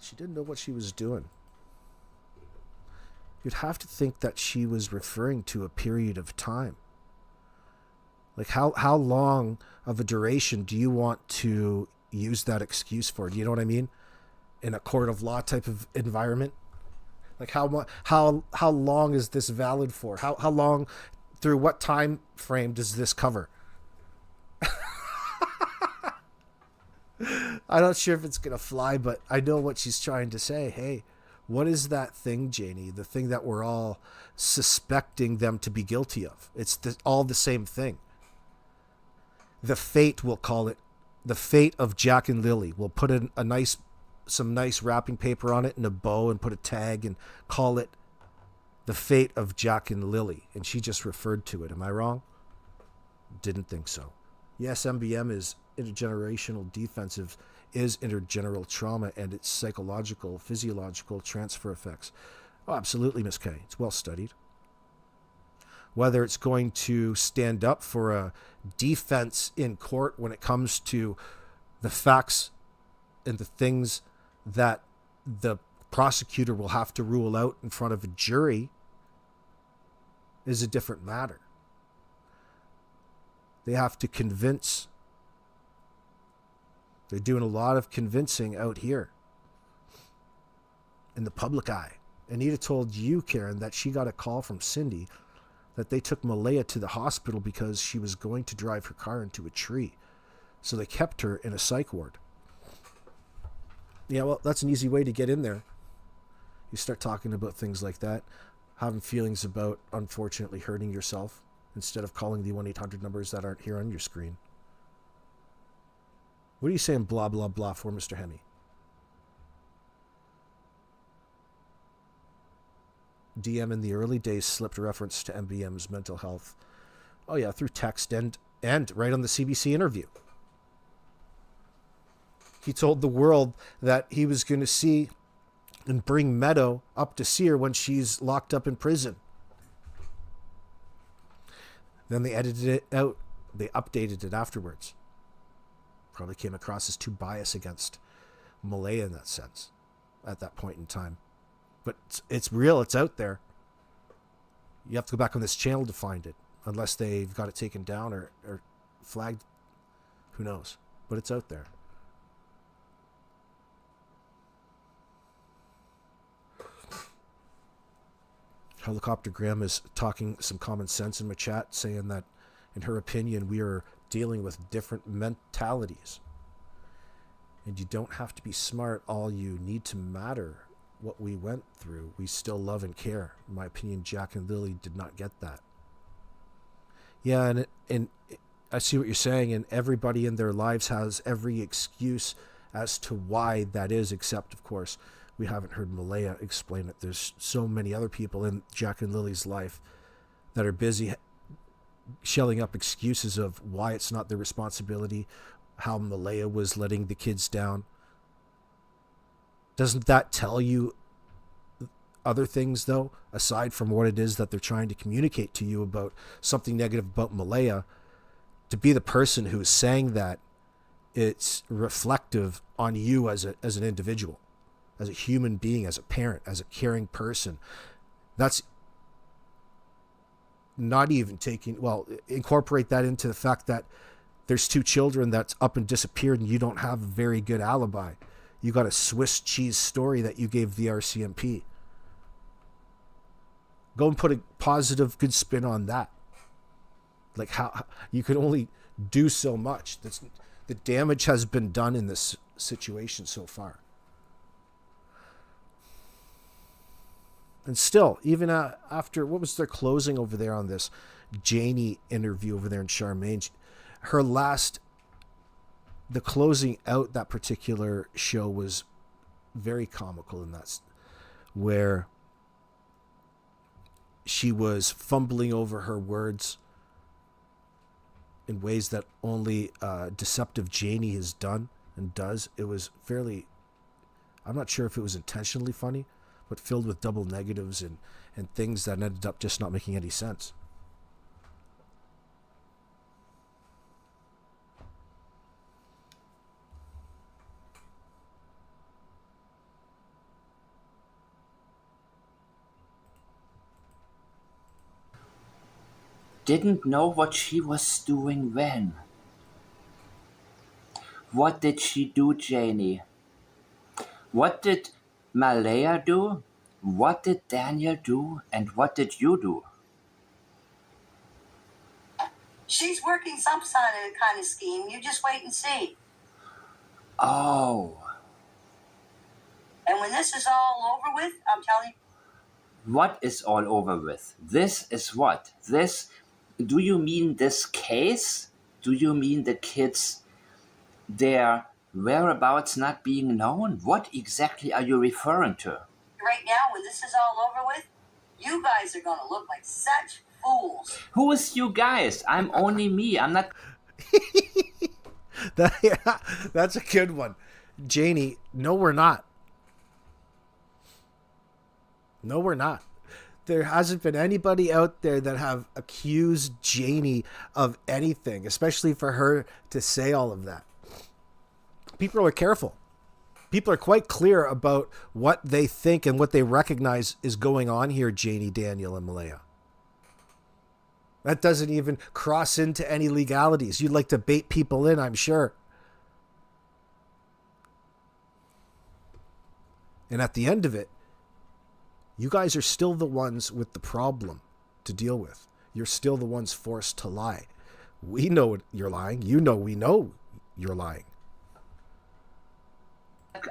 She didn't know what she was doing. You'd have to think that she was referring to a period of time. Like, how long of a duration do you want to use that excuse for? Do you know what I mean? In a court of law type of environment, like how long is this valid for? How long, through what time frame does this cover? I'm not sure if it's gonna fly, but I know what she's trying to say. Hey, what is that thing, Janie? The thing that we're all suspecting them to be guilty of. It's all the same thing. The fate, we'll call it. The fate of Jack and Lily. We'll put in some nice wrapping paper on it and a bow and put a tag and call it the fate of Jack and Lily. And she just referred to it. Am I wrong? Didn't think so. Yes, MBM is intergenerational defensive, is intergeneral trauma and its psychological, physiological transfer effects. Oh, absolutely, Miss K. It's well studied. Whether it's going to stand up for a defense in court when it comes to the facts and the things that the prosecutor will have to rule out in front of a jury is a different matter. They have to convince. They're doing a lot of convincing out here in the public eye. Anita told you, Karen, that she got a call from Cindy that they took Malaya to the hospital because she was going to drive her car into a tree. So they kept her in a psych ward. Yeah, well, that's an easy way to get in there. You start talking about things like that, having feelings about unfortunately hurting yourself instead of calling the 1-800 numbers that aren't here on your screen. What are you saying blah, blah, blah for, Mr. Hemi? DM in the early days slipped reference to MBM's mental health. Oh yeah, through text and right on the CBC interview. He told the world that he was going to see and bring Meadow up to see her when she's locked up in prison. Then they edited it out. They updated it afterwards. Probably came across as too biased against Malaya in that sense at that point in time. But it's real. It's out there. You have to go back on this channel to find it. Unless they've got it taken down or flagged. Who knows? But it's out there. Helicopter Graham is talking some common sense in my chat, saying that, in her opinion, we are dealing with different mentalities. And you don't have to be smart. All you need to matter what we went through. We still love and care. In my opinion, Jack and Lily did not get that. Yeah, and I see what you're saying, and everybody in their lives has every excuse as to why that is, except, of course, we haven't heard Malaya explain it. There's so many other people in Jack and Lily's life that are busy shelling up excuses of why it's not their responsibility, how Malaya was letting the kids down. Doesn't that tell you other things, though, aside from what it is that they're trying to communicate to you about something negative about Malaya? To be the person who is saying that, it's reflective on you as an individual, as a human being, as a parent, as a caring person. That's not even taking, well, incorporate that into the fact that there's 2 children that's up and disappeared and you don't have a very good alibi. You got a Swiss cheese story that you gave the RCMP. Go and put a positive, good spin on that. Like, how you can only do so much. The damage has been done in this situation so far. And still, even after, what was their closing over there on this Janie interview over there in Charmaine, the closing out that particular show was very comical in that, where she was fumbling over her words in ways that only deceptive Janie has done and does. It was fairly, I'm not sure if it was intentionally funny, but filled with double negatives and things that ended up just not making any sense. Didn't know what she was doing when. What did she do, Janie? What did Malaya do? What did Daniel do? And what did you do? She's working some kind of scheme. You just wait and see. Oh. And when this is all over with, I'm telling you. What is all over with? This is what? This, do you mean this case? Do you mean the kids, their whereabouts not being known? What exactly are you referring to? Right now, when this is all over with, you guys are going to look like such fools. Who is you guys? I'm only me. I'm not. That's a good one. Janie, no, we're not. No, we're not. There hasn't been anybody out there that have accused Janie of anything, especially for her to say all of that. People are careful. People are quite clear about what they think and what they recognize is going on here, Janie, Daniel, and Malaya. That doesn't even cross into any legalities. You'd like to bait people in, I'm sure. And at the end of it, You guys are still the ones with the problem to deal with. You're still the ones forced to lie. We know you're lying. You know we know you're lying.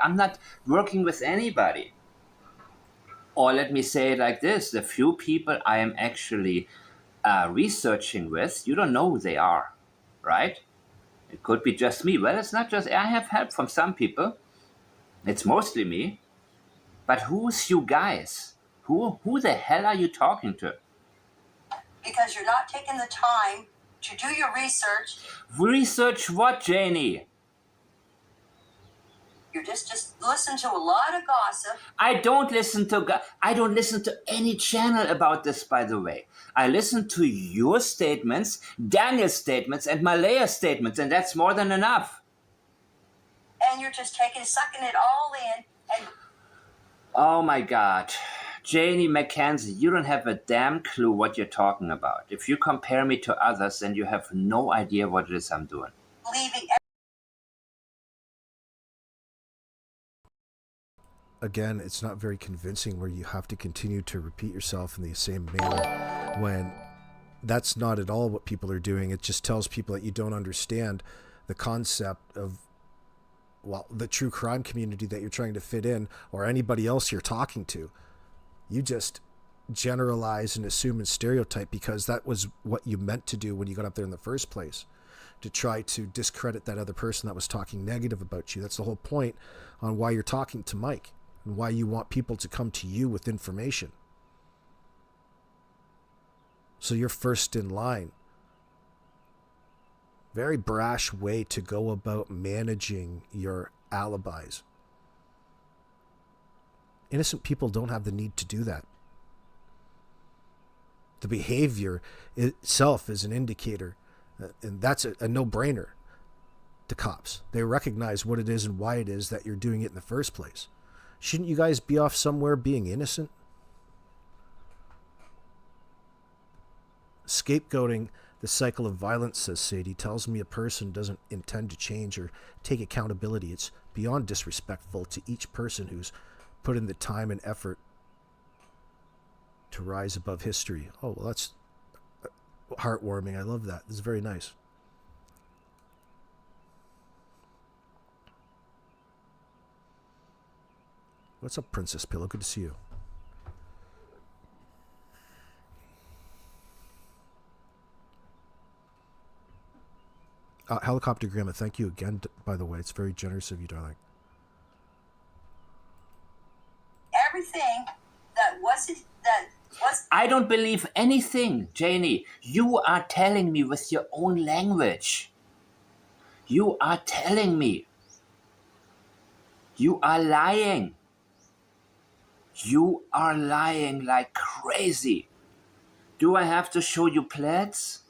I'm not working with anybody. Or let me say it like this, the few people I am actually researching with, you don't know who they are, right? It could be just me. Well, it's not just, I have help from some people. It's mostly me. But who's you guys? Who the hell are you talking to? Because you're not taking the time to do your research. Research what, Janie? You're just listen to a lot of gossip. I don't listen to any channel about this, by the way. I listen to your statements, Daniel's statements, and Malaya's statements, and that's more than enough. And you're just sucking it all in. And oh my God. Janie McKenzie, you don't have a damn clue what you're talking about. If you compare me to others, then you have no idea what it is I'm doing. Leaving. Again, it's not very convincing where you have to continue to repeat yourself in the same manner when that's not at all what people are doing. It just tells people that you don't understand the concept of, well, the true crime community that you're trying to fit in, or anybody else you're talking to. You just generalize and assume and stereotype because that was what you meant to do when you got up there in the first place, to try to discredit that other person that was talking negative about you. That's the whole point on why you're talking to Mike and why you want people to come to you with information. So you're first in line. Very brash way to go about managing your alibis. Innocent people don't have the need to do that. The behavior itself is an indicator, and that's a no-brainer to cops. They recognize what it is and why it is that you're doing it in the first place. Shouldn't you guys be off somewhere being innocent? Scapegoating the cycle of violence, says Sadie, tells me a person doesn't intend to change or take accountability. It's beyond disrespectful to each person who's put in the time and effort to rise above history. Oh, well, that's heartwarming. I love that. This is very nice. What's up, Princess Pillow? Good to see you. Helicopter Grandma, thank you again, by the way. It's very generous of you, darling. Everything that was. I don't believe anything, Janie. You are telling me with your own language. You are telling me. You are lying. You are lying like crazy. Do I have to show you plaids?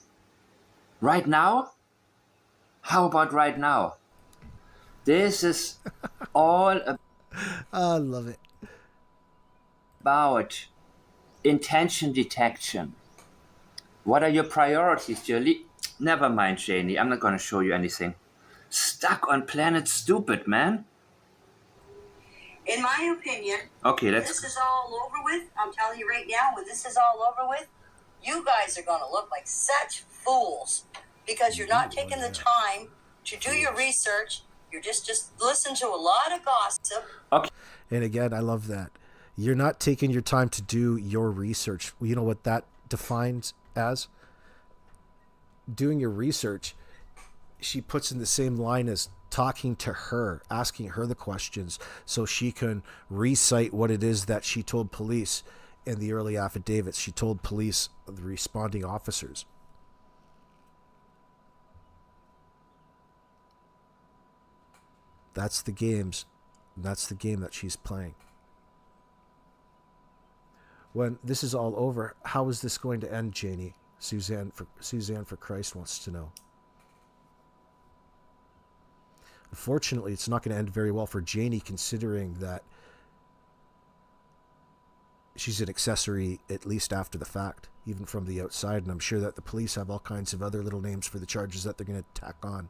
Right now? How about right now? This is all I love it. About intention detection. What are your priorities, Julie? Never mind, Janie. I'm not going to show you anything. Stuck on planet stupid, man. In my opinion, okay, when this is all over with, I'm telling you right now, when this is all over with, you guys are going to look like such fools because you're not taking the time to do your research. You're just listen to a lot of gossip. Okay. And again, I love that. You're not taking your time to do your research. You know what that defines as? Doing your research, she puts in the same line as talking to her, asking her the questions so she can recite what it is that she told police in the early affidavits. She told police, the responding officers. That's the games. That's the game that she's playing. When this is all over, how is this going to end, Janie? Suzanne for Christ wants to know. Unfortunately, it's not going to end very well for Janie, considering that she's an accessory, at least after the fact, even from the outside. And I'm sure that the police have all kinds of other little names for the charges that they're going to tack on.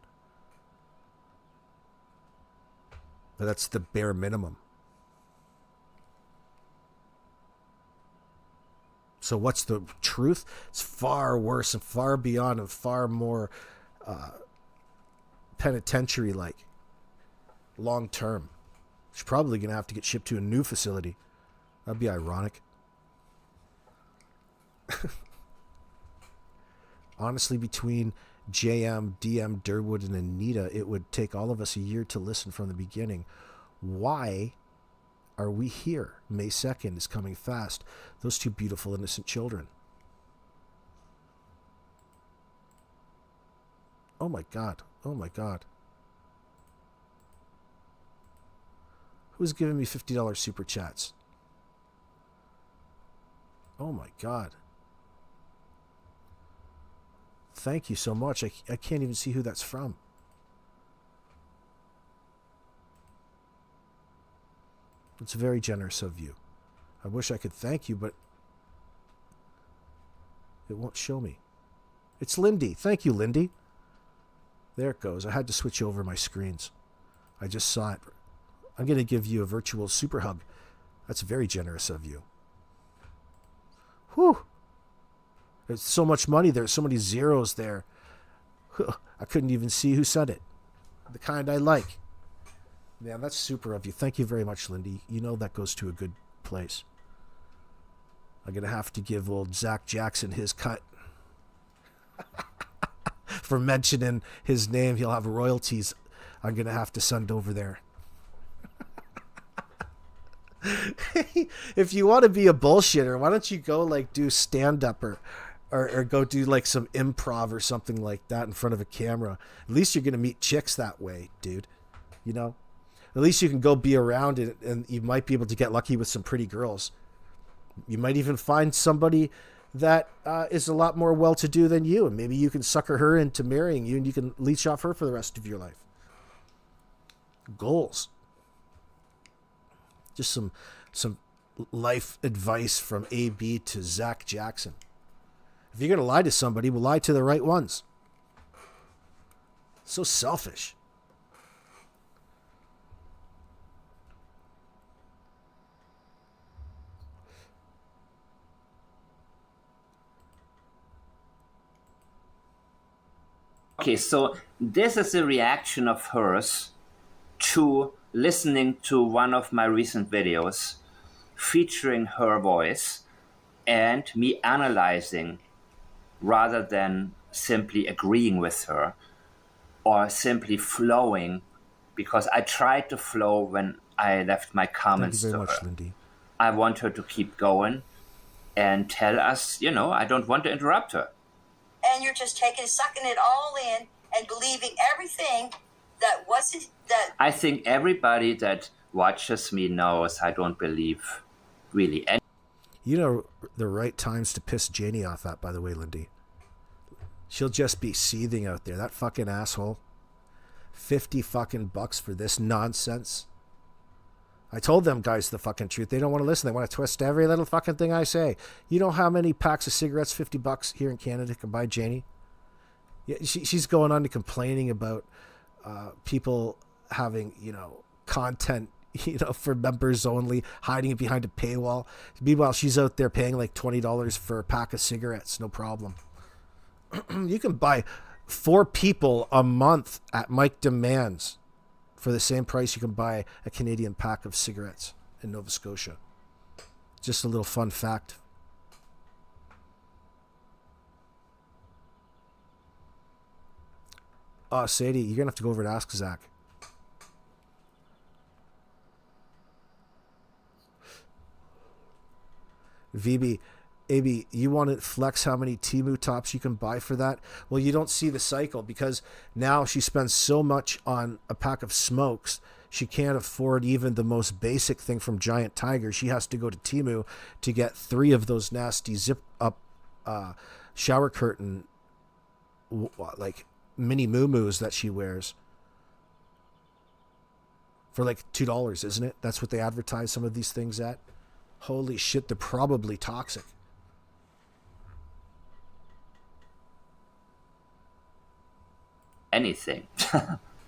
But that's the bare minimum. So what's the truth? It's far worse and far beyond and far more penitentiary-like, long-term. She's probably going to have to get shipped to a new facility. That'd be ironic. Honestly, between JM, DM, Durwood, and Anita, it would take all of us a year to listen from the beginning. Why are we here? May 2nd is coming fast. Those two beautiful, innocent children. Oh my God. Oh my God. Who's giving me $50 super chats? Oh my God. Thank you so much. I can't even see who that's from. It's very generous of you. I wish I could thank you, but it won't show me. It's Lindy. Thank you, Lindy. There it goes. I had to switch over my screens. I just saw it. I'm going to give you a virtual super hug. That's very generous of you. Whew. There's so much money there. So many zeros there. I couldn't even see who said it. The kind I like. Man, that's super of you. Thank you very much, Lindy. You know that goes to a good place. I'm going to have to give old Zach Jackson his cut. For mentioning his name, he'll have royalties. I'm going to have to send over there. If you want to be a bullshitter, why don't you go like do stand-up or go do like some improv or something like that in front of a camera. At least you're going to meet chicks that way, dude. You know? At least you can go be around it, and you might be able to get lucky with some pretty girls. You might even find somebody that is a lot more well-to-do than you, and maybe you can sucker her into marrying you, and you can leech off her for the rest of your life. Goals. Just some life advice from AB to Zach Jackson. If you're going to lie to somebody, well, lie to the right ones. So selfish. Okay, so this is a reaction of hers to listening to one of my recent videos featuring her voice and me analyzing rather than simply agreeing with her or simply flowing, because I tried to flow when I left my comments to her. Thank you very much, Lindy. I want her to keep going and tell us, you know, I don't want to interrupt her. And you're just sucking it all in and believing everything that wasn't that. I think everybody that watches me knows I don't believe really anything. You know the right times to piss Janie off at, by the way, Lindy. She'll just be seething out there. That fucking asshole. $50 fucking bucks for this nonsense. I told them guys the fucking truth. They don't want to listen. They want to twist every little fucking thing I say. You know how many packs of cigarettes, $50 here in Canada can buy, Janie? Yeah, she's going on to complaining about people having, you know, content, you know, for members only, hiding it behind a paywall. Meanwhile, she's out there paying like $20 for a pack of cigarettes. No problem. You can buy 4 people a month at Mike Dammann's for the same price you can buy a Canadian pack of cigarettes in Nova Scotia. Just a little fun fact. Sadie, you're going to have to go over and ask Zach. VB, AB, you want to flex how many Temu tops you can buy for that? Well, you don't see the cycle because now she spends so much on a pack of smokes, she can't afford even the most basic thing from Giant Tiger. She has to go to Temu to get 3 of those nasty zip-up shower curtain, like, mini moo-moos that she wears for like $2, isn't it? That's what they advertise some of these things at. Holy shit, they're probably toxic. Anything.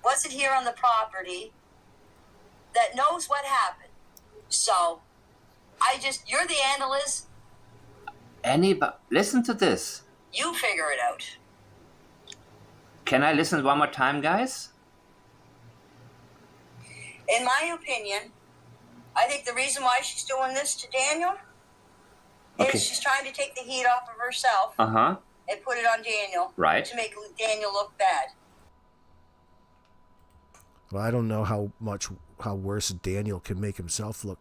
Wasn't here on the property that knows what happened. So, you're the analyst. anybody... Listen to this. You figure it out. Can I listen one more time, guys? In my opinion, I think the reason why she's doing this to Daniel Okay. is she's trying to take the heat off of herself Uh-huh. and put it on Daniel Right. to make Daniel look bad. Well, I don't know how worse Daniel can make himself look,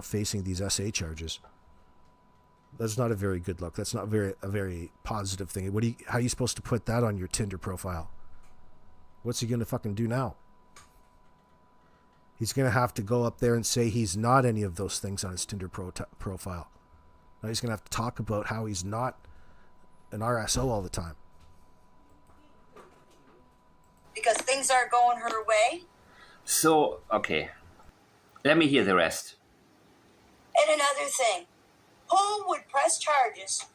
facing these SA charges. That's not a very good look. That's not a very positive thing. How are you supposed to put that on your Tinder profile? What's he gonna fucking do now? He's gonna have to go up there and say he's not any of those things on his Tinder profile. Now he's gonna have to talk about how he's not an RSO all the time. Because things aren't going her way. So, okay. Let me hear the rest. And another thing, who would press charges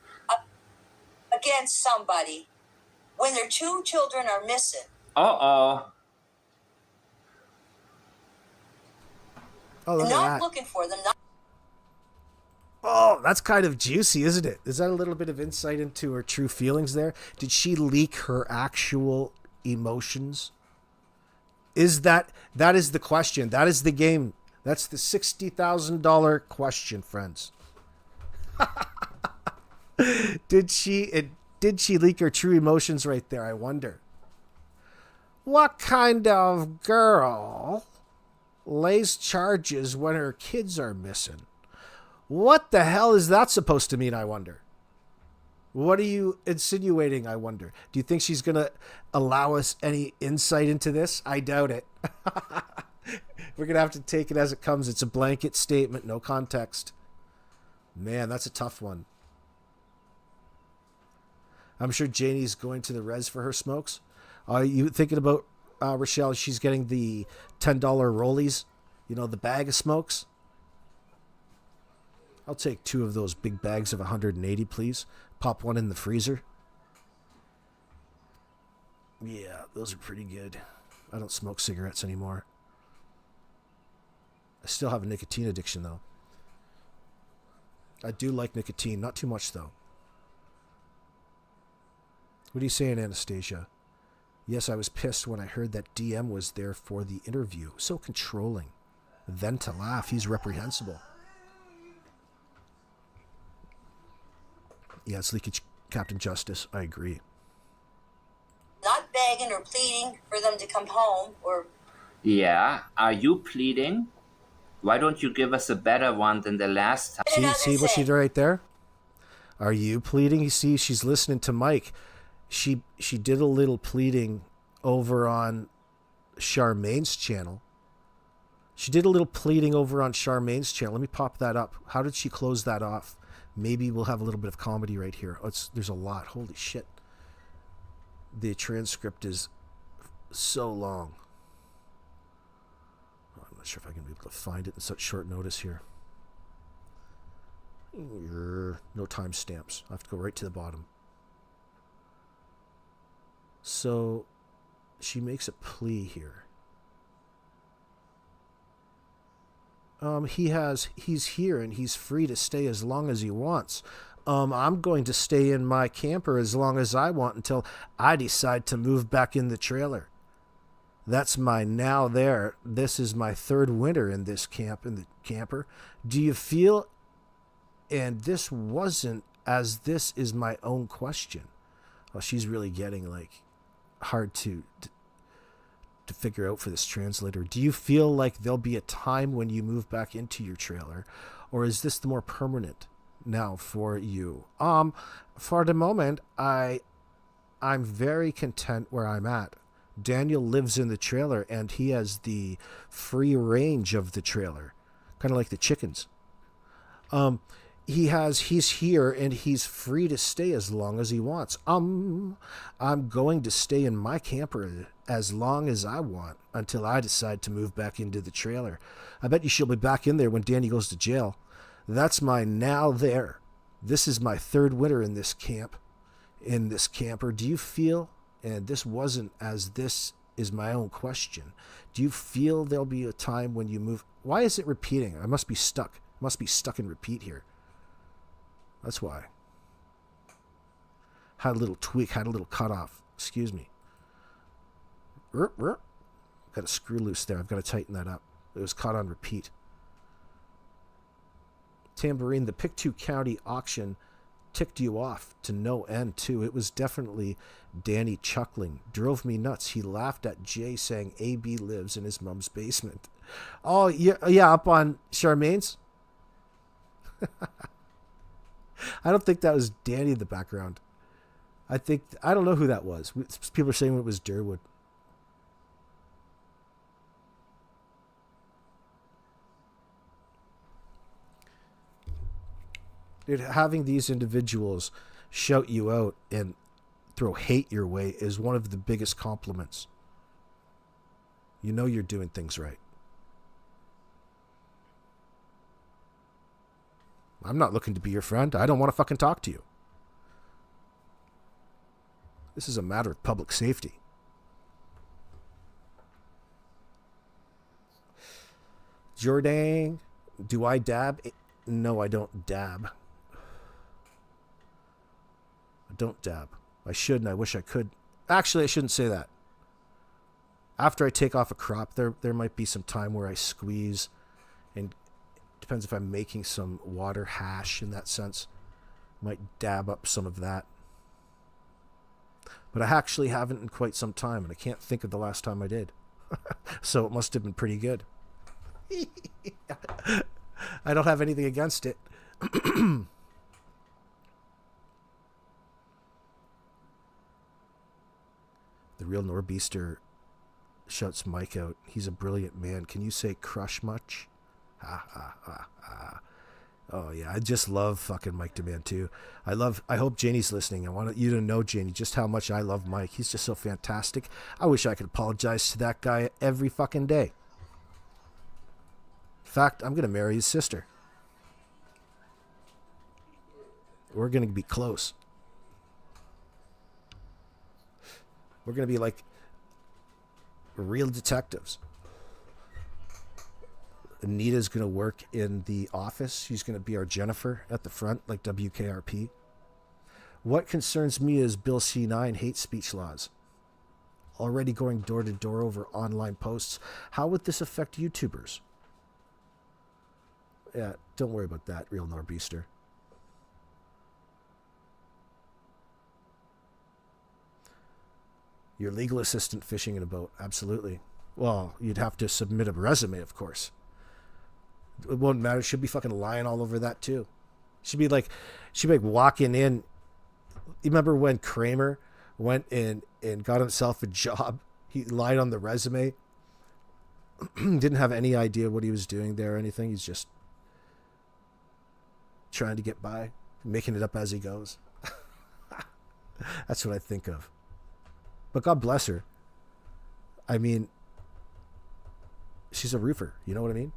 against somebody when their 2 children are missing? Uh-oh. Oh, look at Not that. looking for them. Oh, that's kind of juicy, isn't it? Is that a little bit of insight into her true feelings there? Did she leak her actual emotions? That is the question. That is the game. That's the $60,000 question, friends. Did she leak her true emotions right there? I wonder. What kind of girl lays charges when her kids are missing? What the hell is that supposed to mean, I wonder? What are you insinuating, I wonder? Do you think she's going to allow us any insight into this? I doubt it. We're going to have to take it as it comes. It's a blanket statement, no context. Man, that's a tough one. I'm sure Janie's going to the res for her smokes. Are you thinking about, Rochelle, she's getting the $10 rollies? You know, the bag of smokes? I'll take 2 of those big bags of 180, please. Pop one in the freezer. Yeah, those are pretty good. I don't smoke cigarettes anymore. I still have a nicotine addiction, though. I do like nicotine. Not too much, though. What are you saying, Anastasia? Yes, I was pissed when I heard that DM was there for the interview. So controlling. Then to laugh. He's reprehensible. Yeah, it's Leakage, Captain Justice. I agree. Not begging or pleading for them to come home or... Yeah, are you pleading? Why don't you give us a better one than the last time? See what she did right there? Are you pleading? You see, she's listening to Mike. She did a little pleading over on Charmaine's channel. Let me pop that up. How did she close that off? Maybe we'll have a little bit of comedy right here. There's a lot. Holy shit. The transcript is so long. I'm not sure if I can be able to find it in such short notice here. No timestamps. I have to go right to the bottom. So she makes a plea here. He's here and he's free to stay as long as he wants. I'm going to stay in my camper as long as I want until I decide to move back in the trailer. That's my now there. This is my 3rd winter in this camper. Do you feel, and this wasn't, as this is my own question. Well, she's really getting hard to figure out for this translator. Do you feel like there'll be a time when you move back into your trailer, or is this the more permanent now for you? For the moment, I'm very content where I'm at. Daniel lives in the trailer and he has the free range of the trailer, kind of like the chickens. He's here and he's free to stay as long as he wants. I'm going to stay in my camper as long as I want until I decide to move back into the trailer. I bet you she'll be back in there when Danny goes to jail. That's my now there. This is my 3rd winter in this camper. Do you feel, and this wasn't, as this is my own question, do you feel there'll be a time when you move? Why is it repeating? I must be stuck in repeat here. That's why. Had a little tweak, had a little cut off. Excuse me. Got a screw loose there. I've got to tighten that up. It was caught on repeat. Tambourine, the Pictou County auction ticked you off to no end, too. It was definitely Danny chuckling. Drove me nuts. He laughed at Jay saying AB lives in his mom's basement. Oh, yeah, up on Charmaine's? I don't think that was Danny in the background. I don't know who that was. People are saying it was Durwood. Dude, having these individuals shout you out and throw hate your way is one of the biggest compliments. You know you're doing things right. I'm not looking to be your friend. I don't want to fucking talk to you. This is a matter of public safety. Jordan, do I dab? No, I don't dab. I don't dab. I should, and I wish I could. Actually, I shouldn't say that. After I take off a crop, there might be some time where I squeeze, and it depends if I'm making some water hash in that sense. Might dab up some of that. But I actually haven't in quite some time, and I can't think of the last time I did. So it must have been pretty good. I don't have anything against it. The real Norbeaster shouts Mike out. He's a brilliant man. Can you say crush much? Ha ha ha ha. Oh yeah, I just love fucking Mike Dammann too. I hope Janie's listening. I want you to know, Janie, just how much I love Mike. He's just so fantastic. I wish I could apologize to that guy every fucking day. In fact, I'm gonna marry his sister. We're gonna be close. We're gonna be like real detectives. Anita's going to work in the office. She's going to be our Jennifer at the front, like WKRP. What concerns me is Bill C9 hate speech laws. Already going door to door over online posts. How would this affect YouTubers? Yeah, don't worry about that, real Norbeaster. Your legal assistant fishing in a boat. Absolutely. Well, you'd have to submit a resume, of course. It won't matter. She'll be fucking lying all over that too. She'd be like walking in. You remember when Kramer went in and got himself a job? He lied on the resume. Didn't have any idea what he was doing there or anything. He's just trying to get by, making it up as he goes. That's what I think of. But God bless her. I mean, she's a roofer. You know what I mean?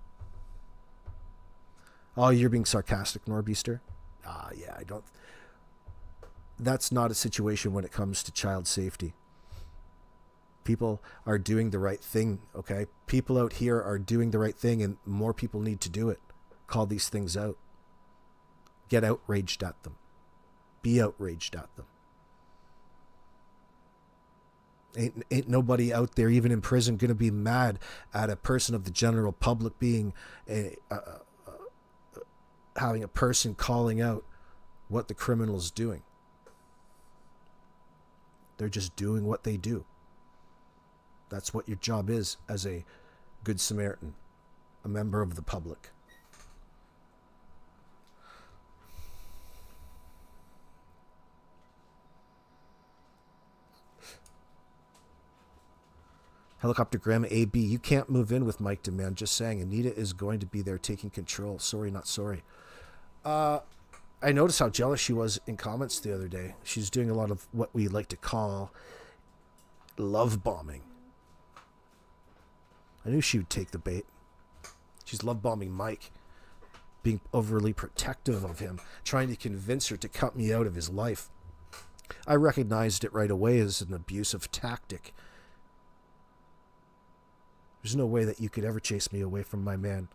Oh, you're being sarcastic, Norbeaster? Yeah, I don't... That's not a situation when it comes to child safety. People are doing the right thing, okay? People out here are doing the right thing, and more people need to do it. Call these things out. Get outraged at them. Be outraged at them. Ain't nobody out there, even in prison, going to be mad at a person of the general public being having a person calling out what the criminal's doing. They're just doing what they do. That's what your job is as a good Samaritan, a member of the public. Helicopter Grandma AB, you can't move in with Mike Dammann. Just saying, Anita is going to be there taking control. Sorry, not sorry. I noticed how jealous she was in comments the other day. She's doing a lot of what we like to call love bombing. I knew she would take the bait. She's love bombing Mike, being overly protective of him, trying to convince her to cut me out of his life. I recognized it right away as an abusive tactic. There's no way that you could ever chase me away from my man.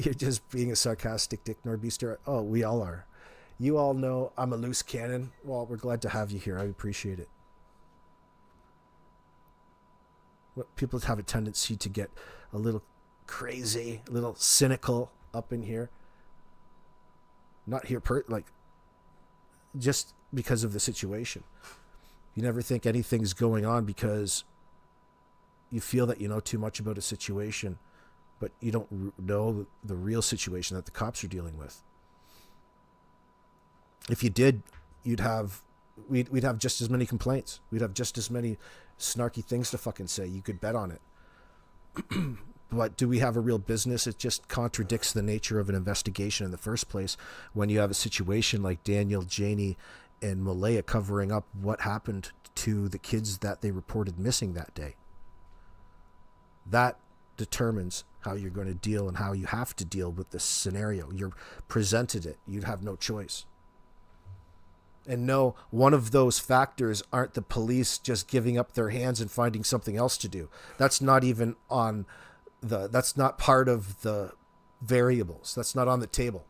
You're just being a sarcastic dick, Norbeaster. Oh, we all are. You all know I'm a loose cannon. Well, we're glad to have you here. I appreciate it. People have a tendency to get a little crazy, a little cynical up in here. Not here, just because of the situation. You never think anything's going on because you feel that you know too much about a situation, but you don't know the real situation that the cops are dealing with. If you did, we'd have just as many complaints. We'd have just as many snarky things to fucking say. You could bet on it. But do we have a real business? It just contradicts the nature of an investigation in the first place when you have a situation like Daniel, Janie, and Malaya covering up what happened to the kids that they reported missing that day. That determines how you're going to deal and how you have to deal with this scenario. You're presented it. You'd have no choice. And no, one of those factors aren't the police just giving up their hands and finding something else to do. That's not even that's not part of the variables. That's not on the table.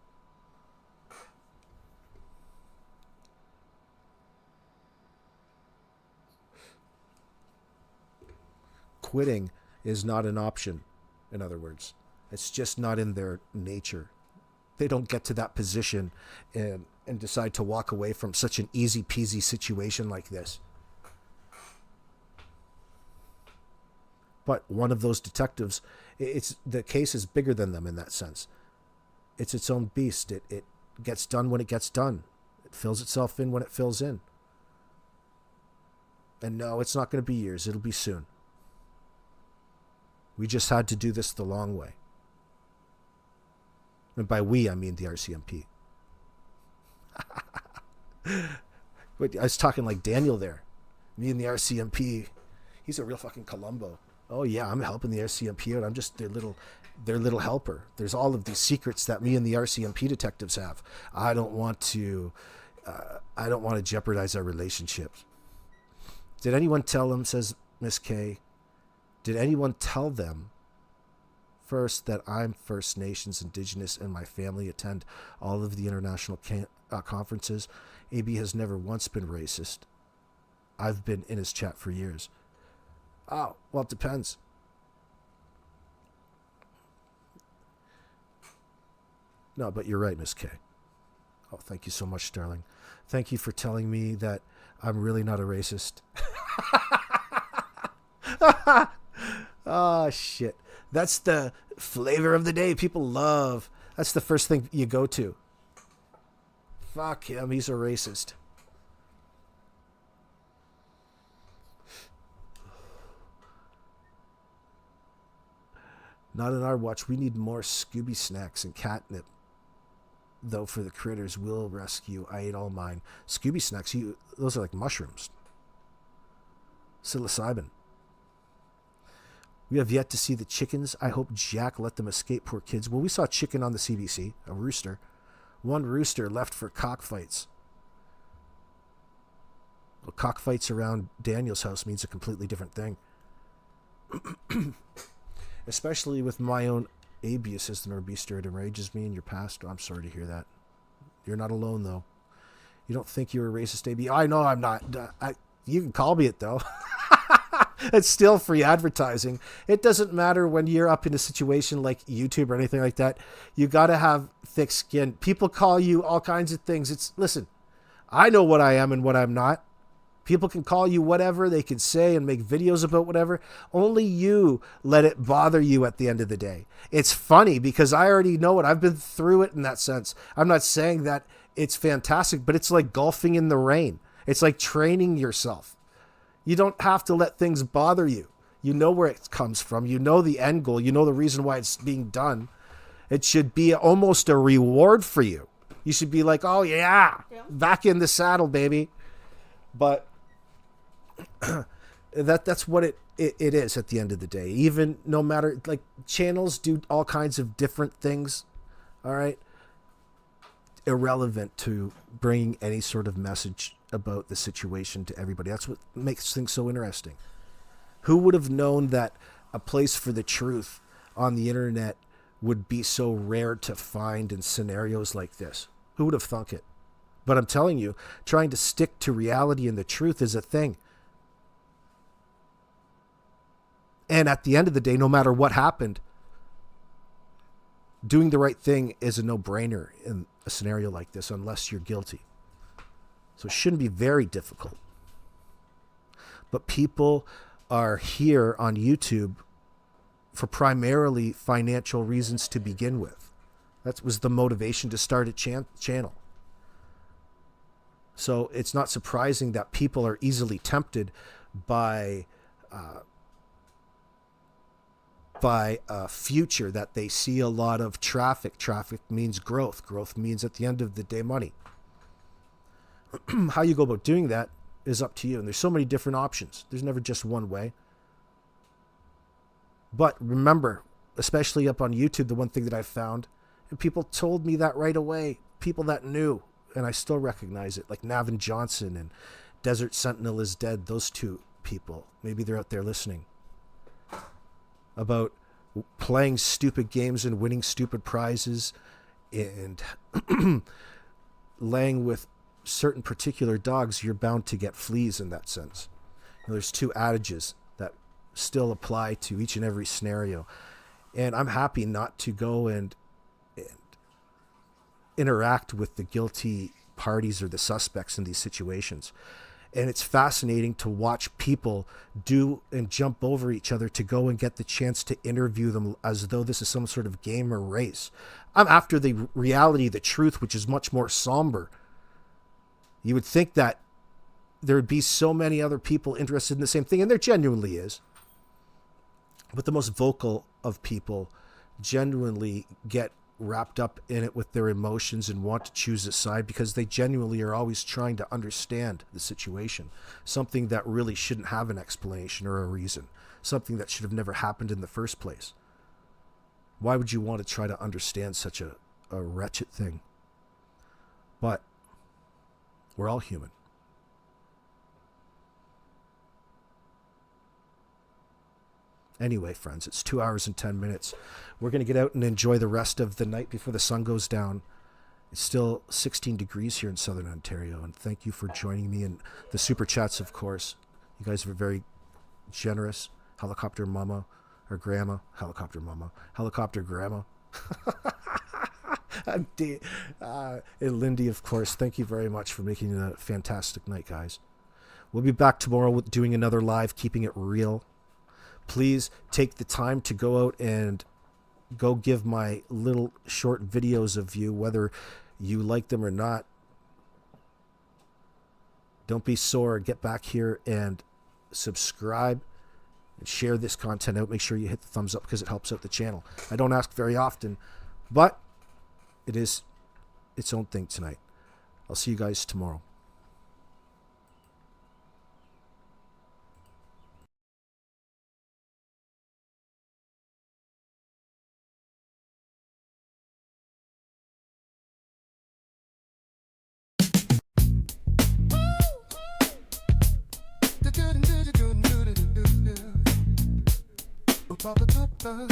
Quitting is not an option, in other words. It's just not in their nature. They don't get to that position and decide to walk away from such an easy peasy situation like this. But one of those detectives, the case is bigger than them in that sense. It's its own beast. It gets done when it gets done. It fills itself in when it fills in. And no, it's not going to be years. It'll be soon. We just had to do this the long way. And by we, I mean the RCMP. But I was talking like Daniel there. Me and the RCMP. He's a real fucking Columbo. Oh yeah, I'm helping the RCMP out. I'm just their little helper. There's all of these secrets that me and the RCMP detectives have. I don't want to jeopardize our relationships. Did anyone tell them, says Miss K, did anyone tell them first that I'm First Nations, Indigenous, and my family attend all of the international conferences? AB has never once been racist. I've been in his chat for years. Oh, well, it depends. No, but you're right, Miss K. Oh, thank you so much, darling. Thank you for telling me that I'm really not a racist. Oh, shit. That's the flavor of the day people love. That's the first thing you go to. Fuck him, he's a racist. Not in our watch. We need more Scooby snacks and catnip. Though for the critters, we'll rescue. I ate all mine. Scooby snacks, those are like mushrooms. Psilocybin. We have yet to see the chickens. I hope Jack let them escape, poor kids. Well, we saw a chicken on the CBC, a rooster. One rooster left for cockfights. Well, cockfights around Daniel's house means a completely different thing. Especially with my own AB, says the Norbeaster. It enrages me in your past. Oh, I'm sorry to hear that. You're not alone, though. You don't think you're a racist, AB? I know I'm not. You can call me it, though. It's still free advertising. It doesn't matter when you're up in a situation like YouTube or anything like that. You got to have thick skin. People call you all kinds of things. Listen, I know what I am and what I'm not. People can call you whatever they can say and make videos about whatever. Only you let it bother you at the end of the day. It's funny because I already know it. I've been through it in that sense. I'm not saying that it's fantastic, but it's like golfing in the rain. It's like training yourself. You don't have to let things bother you. You know where it comes from. You know the end goal. You know the reason why it's being done. It should be almost a reward for you. You should be like, oh yeah, back in the saddle, baby. But that's what it is at the end of the day. Even no matter, like, channels do all kinds of different things. All right. Irrelevant to bringing any sort of message about the situation to everybody. That's what makes things so interesting. Who would have known that a place for the truth on the internet would be so rare to find in scenarios like this. Who would have thunk it? But I'm telling you, trying to stick to reality and the truth is a thing. And at the end of the day, no matter what happened, doing the right thing is a no-brainer in a scenario like this, unless you're guilty. So it shouldn't be very difficult. But people are here on YouTube for primarily financial reasons to begin with. That was the motivation to start a channel. So it's not surprising that people are easily tempted by a future that they see a lot of traffic. Traffic means growth. Growth means at the end of the day money. How you go about doing that is up to you. And there's so many different options. There's never just one way. But remember, especially up on YouTube, the one thing that I found, and people told me that right away, people that knew, and I still recognize it, like Navin Johnson and Desert Sentinel is Dead, those two people, maybe they're out there listening, about playing stupid games and winning stupid prizes and laying with certain particular dogs, you're bound to get fleas in that sense. You know, there's two adages that still apply to each and every scenario. And I'm happy not to go and interact with the guilty parties or the suspects in these situations. And it's fascinating to watch people do and jump over each other to go and get the chance to interview them as though this is some sort of game or race. I'm after the reality, the truth, which is much more somber. You would think that there would be so many other people interested in the same thing, and there genuinely is. But the most vocal of people genuinely get wrapped up in it with their emotions and want to choose a side because they genuinely are always trying to understand the situation. Something that really shouldn't have an explanation or a reason. Something that should have never happened in the first place. Why would you want to try to understand such a wretched thing? But we're all human. Anyway, friends, it's 2 hours and 10 minutes. We're going to get out and enjoy the rest of the night before the sun goes down. It's still 16 degrees here in Southern Ontario, and thank you for joining me in the super chats, of course. You guys were very generous. Helicopter Mama, or Grandma. Helicopter Mama. Helicopter Grandma. And Lindy, of course, thank you very much for making it a fantastic night, guys. We'll be back tomorrow with doing another live, keeping it real. Please take the time to go out and go give my little short videos of you, whether you like them or not. Don't be sore. Get back here and subscribe and share this content out. Make sure you hit the thumbs up because it helps out the channel. I don't ask very often, but it is its own thing tonight. I'll see you guys tomorrow. Papa,